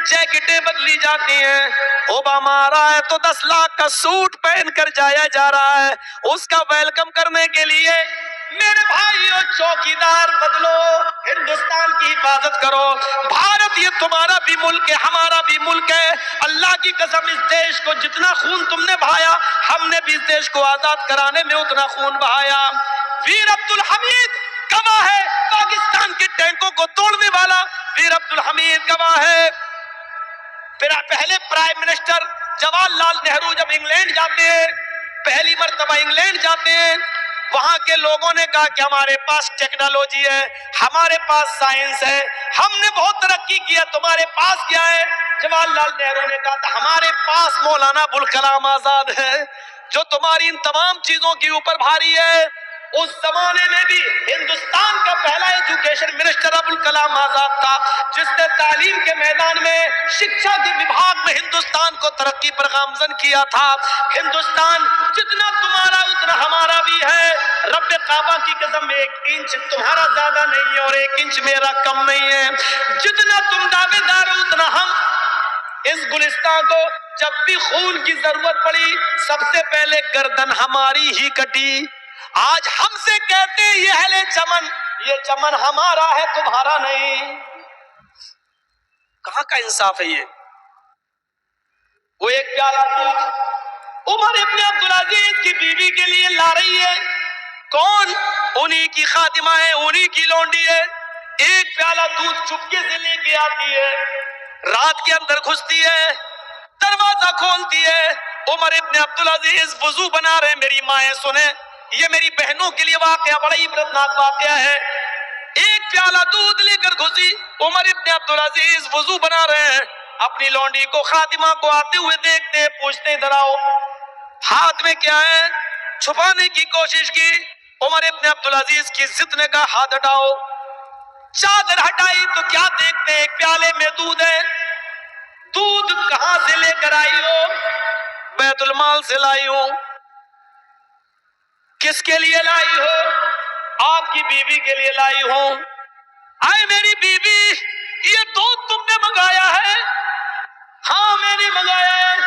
جیکٹیں بدلی جاتی ہیں، اوباما آ رہا ہے تو 10 لاکھ کا سوٹ پہن کر جایا جا رہا ہے، اس کا ویلکم کرنے کے لیے میرے بھائیو چوکیدار بدلو، ہندوستان کی حفاظت کرو۔ بھارت یہ تمہارا بھی ملک ہے، ہمارا بھی ملک ہے، اللہ کی قسم اس دیش کو جتنا خون تم نے بہایا ہم نے بھی اس دیش کو آزاد کرانے میں اتنا خون بہایا۔ ویر عبد الحمید گواہ ہے، پاکستان کے ٹینکوں کو توڑنے والا ویر عبد الحمید گواہ ہے۔ پہلے پرائم منسٹر جواہر لال نہرو جب انگلینڈ جاتے ہیں، پہلی مرتبہ انگلینڈ جاتے ہیں، وہاں کے لوگوں نے کہا کہ ہمارے پاس ٹیکنالوجی ہے، ہمارے پاس سائنس ہے، ہم نے بہت ترقی کیا، تمہارے پاس کیا ہے؟ جواہر لال نہرو نے کہا تھا ہمارے پاس مولانا ابوالکلام آزاد ہے، جو تمہاری ان تمام چیزوں کے اوپر بھاری ہے۔ اس زمانے میں بھی ہندوستان کا پہلا ایجوکیشن منسٹر ابوالکلام آزاد تھا، جس نے تعلیم کے میدان میں، شکشا کے وبھاگ میں ہندوستان کو ترقی پر گامزن کیا تھا۔ ہندوستان جتنا تمہارا اتنا ہمارا بھی ہے، رب کعبہ کی قسم 1 انچ تمہارا زیادہ نہیں ہے اور 1 انچ میرا کم نہیں ہے، جتنا تم دعوے دار ہو اتنا ہم۔ اس گلستان کو جب بھی خون کی ضرورت پڑی سب سے پہلے گردن ہماری ہی کٹی، آج ہم سے کہتے ہیں یہ اہل چمن، یہ چمن ہمارا ہے تمہارا نہیں۔ کہاں کا انصاف ہے یہ؟ وہ ایک پیالہ دودھ عمر ابن عبدالعزیز کی بیوی کے لیے لا رہی ہے، کون؟ انہی کی خادمہ ہے، انہی کی لونڈی ہے، ایک پیالہ دودھ چپکے سے لے کے آتی ہے، رات کے اندر گھستی ہے، دروازہ کھولتی ہے، عمر ابن عبدالعزیز وضو بنا رہے ہیں، میری مائیں سنیں، یہ میری بہنوں کے لیے واقعہ بڑا عبرتناک واقعہ ہے۔ ایک پیالہ دودھ لے کر گھسی، عمر ابن عبدالعزیز وضو بنا رہے ہیں، اپنی لونڈی کو خادمہ کو آتے ہوئے دیکھتے ہیں، پوچھتے ہیں ادھر آؤ، ہاتھ میں کیا ہے؟ چھپانے کی کوشش کی، عمر ابن عبدالعزیز کی ضد نے کہا ہاتھ ہٹاؤ، چادر ہٹائی تو کیا دیکھتے ہیں؟ ایک پیالے میں دودھ ہے۔ دودھ کہاں سے لے کر آئی ہو؟ بیت المال سے لائی ہوں۔ کس کے لیے لائی ہو؟ آپ کی بیوی کے لیے لائی ہوں۔ آئے میری بیوی، یہ دودھ تم نے منگایا ہے؟ ہاں میں نے منگایا ہے۔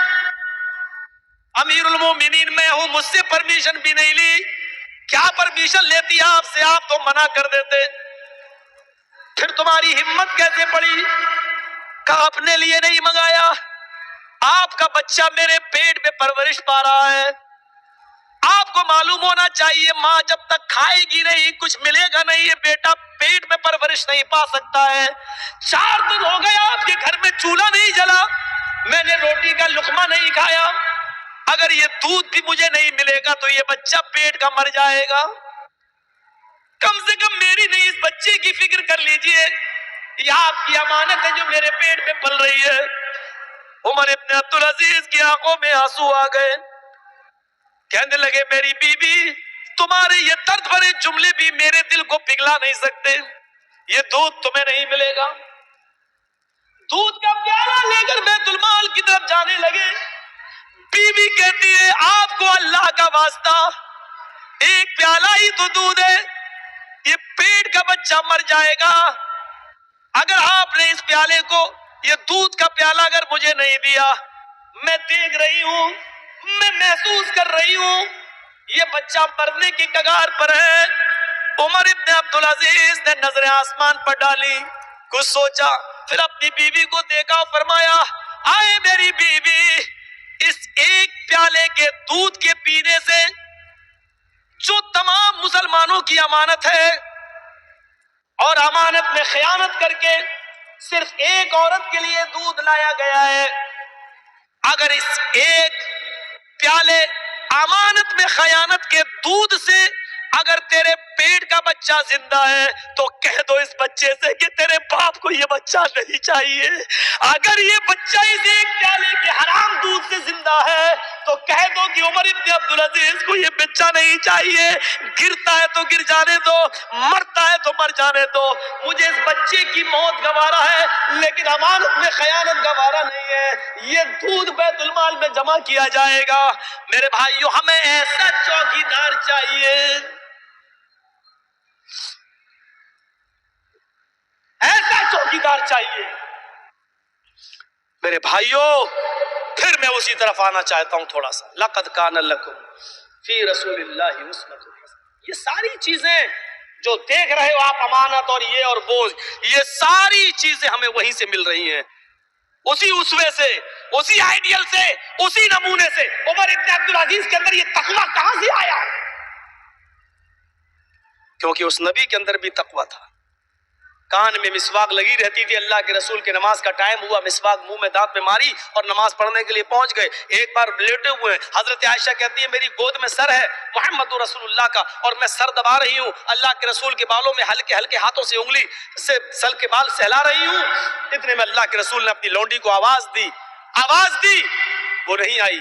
امیر المومنین میں ہوں، مجھ سے پرمیشن بھی نہیں لی۔ کیا پرمیشن لیتی آپ سے؟ آپ تو منع کر دیتے، پھر تمہاری ہمت کیسے پڑی؟ کہا اپنے لیے نہیں منگایا، آپ کا بچہ میرے پیٹ میں پرورش پا رہا ہے، آپ کو معلوم ہونا چاہیے ماں جب تک کھائے گی نہیں کچھ ملے گا نہیں، یہ بیٹا پیٹ میں پرورش نہیں پا سکتا ہے۔ 4 دن ہو گئے آپ کے گھر میں چولہا نہیں جلا، میں نے روٹی کا لقمہ نہیں کھایا، اگر یہ دودھ بھی مجھے نہیں ملے گا تو یہ بچہ پیٹ کا مر جائے گا، کم سے کم میری نہیں اس بچے کی فکر کر لیجئے، یہ آپ کی امانت ہے جو میرے پیٹ میں پل رہی ہے۔ عمر ابن عبدالعزیز کی آنکھوں میں آنسو آ گئے، کہنے لگے میری بیوی تمہارے یہ درد بھرے جملے بھی میرے دل کو پگھلا نہیں سکتے، یہ دودھ تمہیں نہیں ملے گا۔ دودھ کا پیالہ لے کر بیت المال کی طرف جانے لگے، بیوی کہتی ہے آپ کو اللہ کا واسطہ، ایک پیالہ ہی تو دودھ ہے، یہ پیٹ کا بچہ مر جائے گا، اگر آپ نے اس پیالے کو، یہ دودھ کا پیالہ اگر مجھے نہیں دیا، میں دیکھ رہی ہوں، میں محسوس کر رہی ہوں یہ بچہ مرنے کی کگار پر ہے۔ عمر ابن عبدالعزیز نے نظر آسمان پر ڈالی، کچھ سوچا، پھر اپنی بیوی کو دیکھا، فرمایا آئے میری بیوی، اس ایک پیالے کے دودھ کے پینے سے جو تمام مسلمانوں کی امانت ہے اور امانت میں خیانت کر کے صرف ایک عورت کے لیے دودھ لایا گیا ہے، اگر اس ایک پیالے امانت میں خیانت کے دودھ سے اگر تیرے پیٹ کا بچہ زندہ ہے تو کہہ دو اس بچے سے کہ تیرے باپ کو یہ بچہ نہیں چاہیے۔ اگر یہ بچہ اس ایک پیالے کے حرام دودھ سے زندہ ہے تو کہہ دو کہ عمر ابن عبدالعزیز کو یہ بچہ نہیں چاہیے۔ گرتا ہے تو گر جانے دو، مرتا ہے تو مر جانے دو، مجھے اس بچے کی موت گوارا ہے لیکن امانت میں خیانت گوارا نہیں ہے۔ یہ دودھ بیت المال میں جمع کیا جائے گا۔ میرے بھائیو، ہمیں ایسا چوکیدار چاہیے، ایسا چوکیدار چاہیے۔ میرے بھائیو، پھر میں اسی طرف آنا چاہتا ہوں تھوڑا سا۔ لقد کان لکم فی رسول اللہ اسوۃ حسنہ، یہ ساری چیزیں جو دیکھ رہے ہو آپ، امانت اور یہ اور بوجھ، یہ ساری چیزیں ہمیں وہیں سے مل رہی ہیں، اسی اسوے سے، اسی آئیڈیل سے، اسی نمونے سے۔ عمر ابن عبدالعزیز کے اندر یہ تقویٰ کہاں سے آیا؟ کیونکہ اس نبی کے اندر بھی تقویٰ تھا۔ کان میں مسواک لگی رہتی تھی، اللہ کے رسول کے نماز کا ٹائم ہوا، مسواک منہ میں دانت میں ماری اور نماز پڑھنے کے لیے پہنچ گئے۔ ایک بار لیٹے ہوئے ہیں، حضرت عائشہ کہتی ہے میری گود میں سر ہے محمد رسول اللہ کا اور میں سر دبا رہی ہوں، اللہ کے رسول کے بالوں میں ہلکے ہلکے ہاتھوں سے انگلی سے سر کے بال سہلا رہی ہوں۔ اتنے میں اللہ کے رسول نے اپنی لونڈی کو آواز دی، وہ نہیں آئی،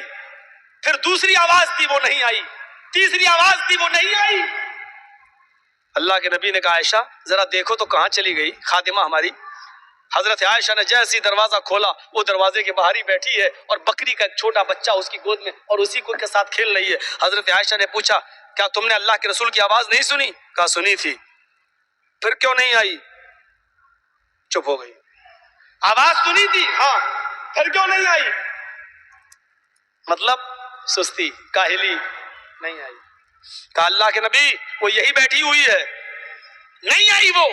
پھر دوسری آواز دی، وہ نہیں آئی، تیسری آواز دی، وہ نہیں آئی۔ اللہ کے نبی نے کہا عائشہ ذرا دیکھو تو کہاں چلی گئی خادمہ ہماری؟ حضرت عائشہ نے جیسے دروازہ کھولا، وہ دروازے کے باہر ہی بیٹھی ہے اور بکری کا ایک چھوٹا بچہ اس کی گود میں اور اسی کو کے ساتھ کھیل رہی ہے۔ حضرت عائشہ نے پوچھا کیا تم نے اللہ کے رسول کی آواز نہیں سنی؟ کہا سنی تھی، پھر کیوں نہیں آئی؟ چپ ہو گئی۔ آواز سنی تھی، ہاں، پھر کیوں نہیں آئی؟ مطلب سستی، کاہلی، نہیں آئی۔ کہا اللہ کے نبی وہ یہی بیٹھی ہوئی ہے، نہیں آئی، وہ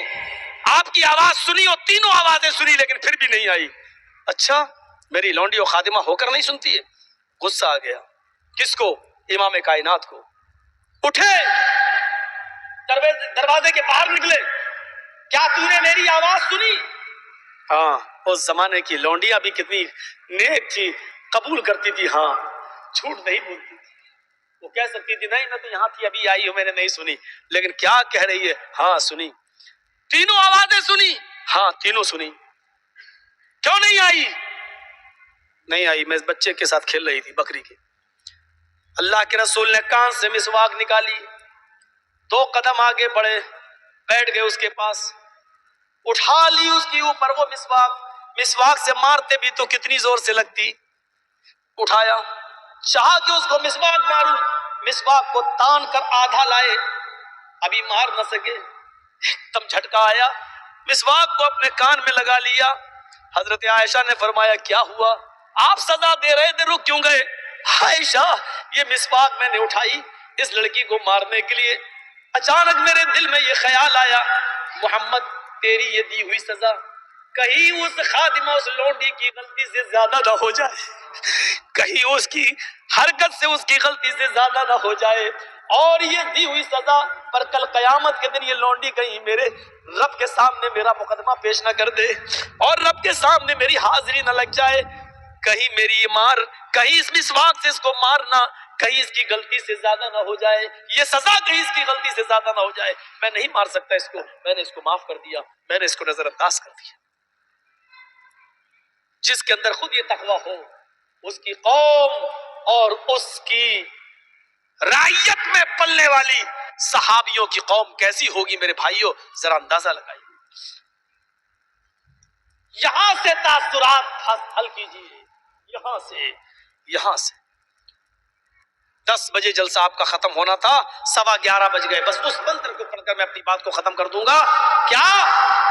آپ کی آواز سنی اور تینوں آوازیں سنی لیکن پھر بھی نہیں آئی۔ اچھا میری لونڈی و خادمہ ہو کر نہیں سنتی ہے؟ غصہ آ گیا۔ کس کو؟ امام کائنات کو۔ اٹھے، دروازے کے باہر نکلے، کیا تو نے میری آواز سنی؟ ہاں، اس زمانے کی لونڈیاں بھی کتنی نیک تھی، قبول کرتی تھی، ہاں، جھوٹ نہیں بولتی تھی۔ وہ کہہ سکتی تھی نہیں میں تو یہاں تھی، ابھی آئی ہوں، میں نے نہیں سنی، لیکن کیا کہہ رہی ہے؟ ہاں سنی۔ تینوں آوازیں سنی؟ ہاں تینوں سنی۔ کیوں نہیں آئی؟ نہیں آئی، میں اس بچے کے ساتھ کھیل رہی تھی، بکری کے۔ اللہ کے رسول نے کان سے مسواک نکالی، 2 قدم آگے بڑھے، بیٹھ گئے اس کے پاس، اٹھا لی اس کی اوپر وہ مسواک سے مارتے بھی تو کتنی زور سے لگتی، اٹھایا، چاہا کہ اس کو مسواک ماروں، مسواک کو تان کر آدھا لائے، ابھی مار نہ سکے، تب جھٹکا آیا، مسواک کو اپنے کان میں لگا لیا۔ حضرت عائشہ نے فرمایا کیا ہوا؟ آپ سزا دے رہے تھے، رک کیوں گئے؟ عائشہ یہ مسواک میں نے اٹھائی اس لڑکی کو مارنے کے لیے، اچانک میرے دل میں یہ خیال آیا محمد تیری یہ دی ہوئی سزا کہیں اس خادمہ اس لونڈی کی غلطی سے زیادہ نہ ہو جائے، کہیں اس کی حرکت سے اس کی غلطی سے زیادہ نہ ہو جائے، اور یہ دی ہوئی سزا پر کل قیامت کے دن یہ لونڈی کہیں میرے رب کے سامنے میرا مقدمہ پیش نہ کر دے اور رب کے سامنے میری حاضری نہ لگ جائے، کہیں میری یہ مار، کہیں اس مسواک سے اس کو مارنا کہیں اس کی غلطی سے زیادہ نہ ہو جائے، یہ سزا کہیں اس کی غلطی سے زیادہ نہ ہو جائے، میں نہیں مار سکتا اس کو، میں نے اس کو معاف کر دیا، میں نے اس کو نظر انداز کر دیا۔ جس کے اندر خود یہ تقویٰ ہو، اس کی قوم اور اس کی رعیت میں پلنے والی صحابیوں کی قوم کیسی ہوگی میرے بھائیوں، ذرا اندازہ لگائیے۔ یہاں سے تاثرات حل کیجیے، یہاں سے 10 بجے جلسہ آپ کا ختم ہونا تھا، 11:15 بج گئے، بس اس منتر کو پڑھ کر میں اپنی بات کو ختم کر دوں گا۔ کیا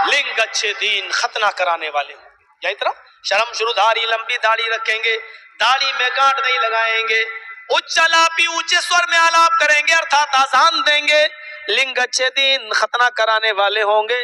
لنگ اچھے دین ختنہ کرانے والے ہوں گے، یا اتنا شرم شروع دھاری لمبی داڑھی رکھیں گے، داڑھی میں گانٹ نہیں لگائیں گے، اچلاپی اونچے سور میں آلاپ کریں گے ارتھات آزان دیں گے، لنگ اچھے دین ختنہ کرانے والے ہوں گے۔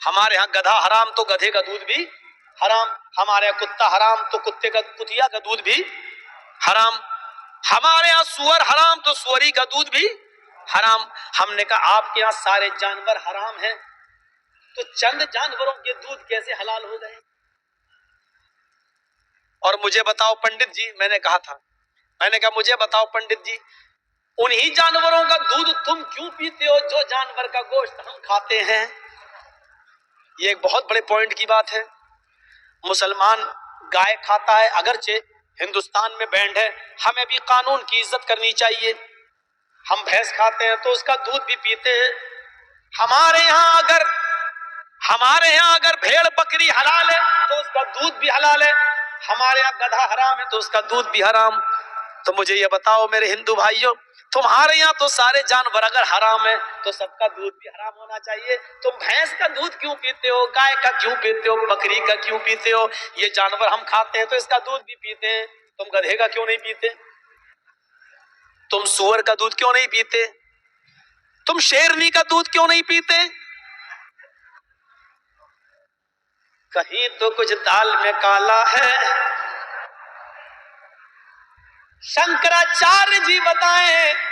ہمارے ہاں گدھا حرام تو گدھے کا دودھ بھی حرام، ہمارے یہاں کتا حرام تو کتیا کا دودھ بھی حرام، ہمارے یہاں سور حرام تو سوری کا دودھ بھی حرام۔ ہم نے کہا آپ کے یہاں سارے جانور حرام ہیں تو چند جانوروں کے دودھ کیسے حلال ہو گئے؟ اور مجھے بتاؤ پنڈت جی، میں نے کہا مجھے بتاؤ پنڈت جی، انہی جانوروں کا دودھ تم کیوں پیتے ہو جو جانور کا گوشت ہم کھاتے ہیں؟ یہ ایک بہت بڑے پوائنٹ کی بات ہے۔ مسلمان گائے کھاتا ہے، اگرچہ ہندوستان میں بینڈ ہے، ہمیں بھی قانون کی عزت کرنی چاہیے۔ ہم بھینس کھاتے ہیں تو اس کا دودھ بھی پیتے ہیں۔ ہمارے یہاں اگر بھیڑ بکری حلال ہے تو اس کا دودھ بھی حلال ہے، ہمارے یہاں گدھا حرام ہے تو اس کا دودھ بھی حرام۔ تو مجھے یہ بتاؤ میرے ہندو بھائیوں، تمہارے یہاں تو سارے جانور اگر حرام ہے تو سب کا دودھ بھی حرام ہونا چاہیے۔ تم بھینس کا دودھ کیوں پیتے ہو، گائے کا کیوں پیتے ہو، بکری کا کیوں پیتے ہو؟ یہ جانور ہم کھاتے ہیں تو اس کا دودھ بھی پیتے ہیں، تم گدھے کا کیوں نہیں پیتے؟ تم سور کا دودھ کیوں نہیں پیتے؟ تم شیرنی کا دودھ کیوں نہیں پیتے؟ کہیں تو کچھ دال میں کالا ہے، شنکراچاریہ جی بتائیں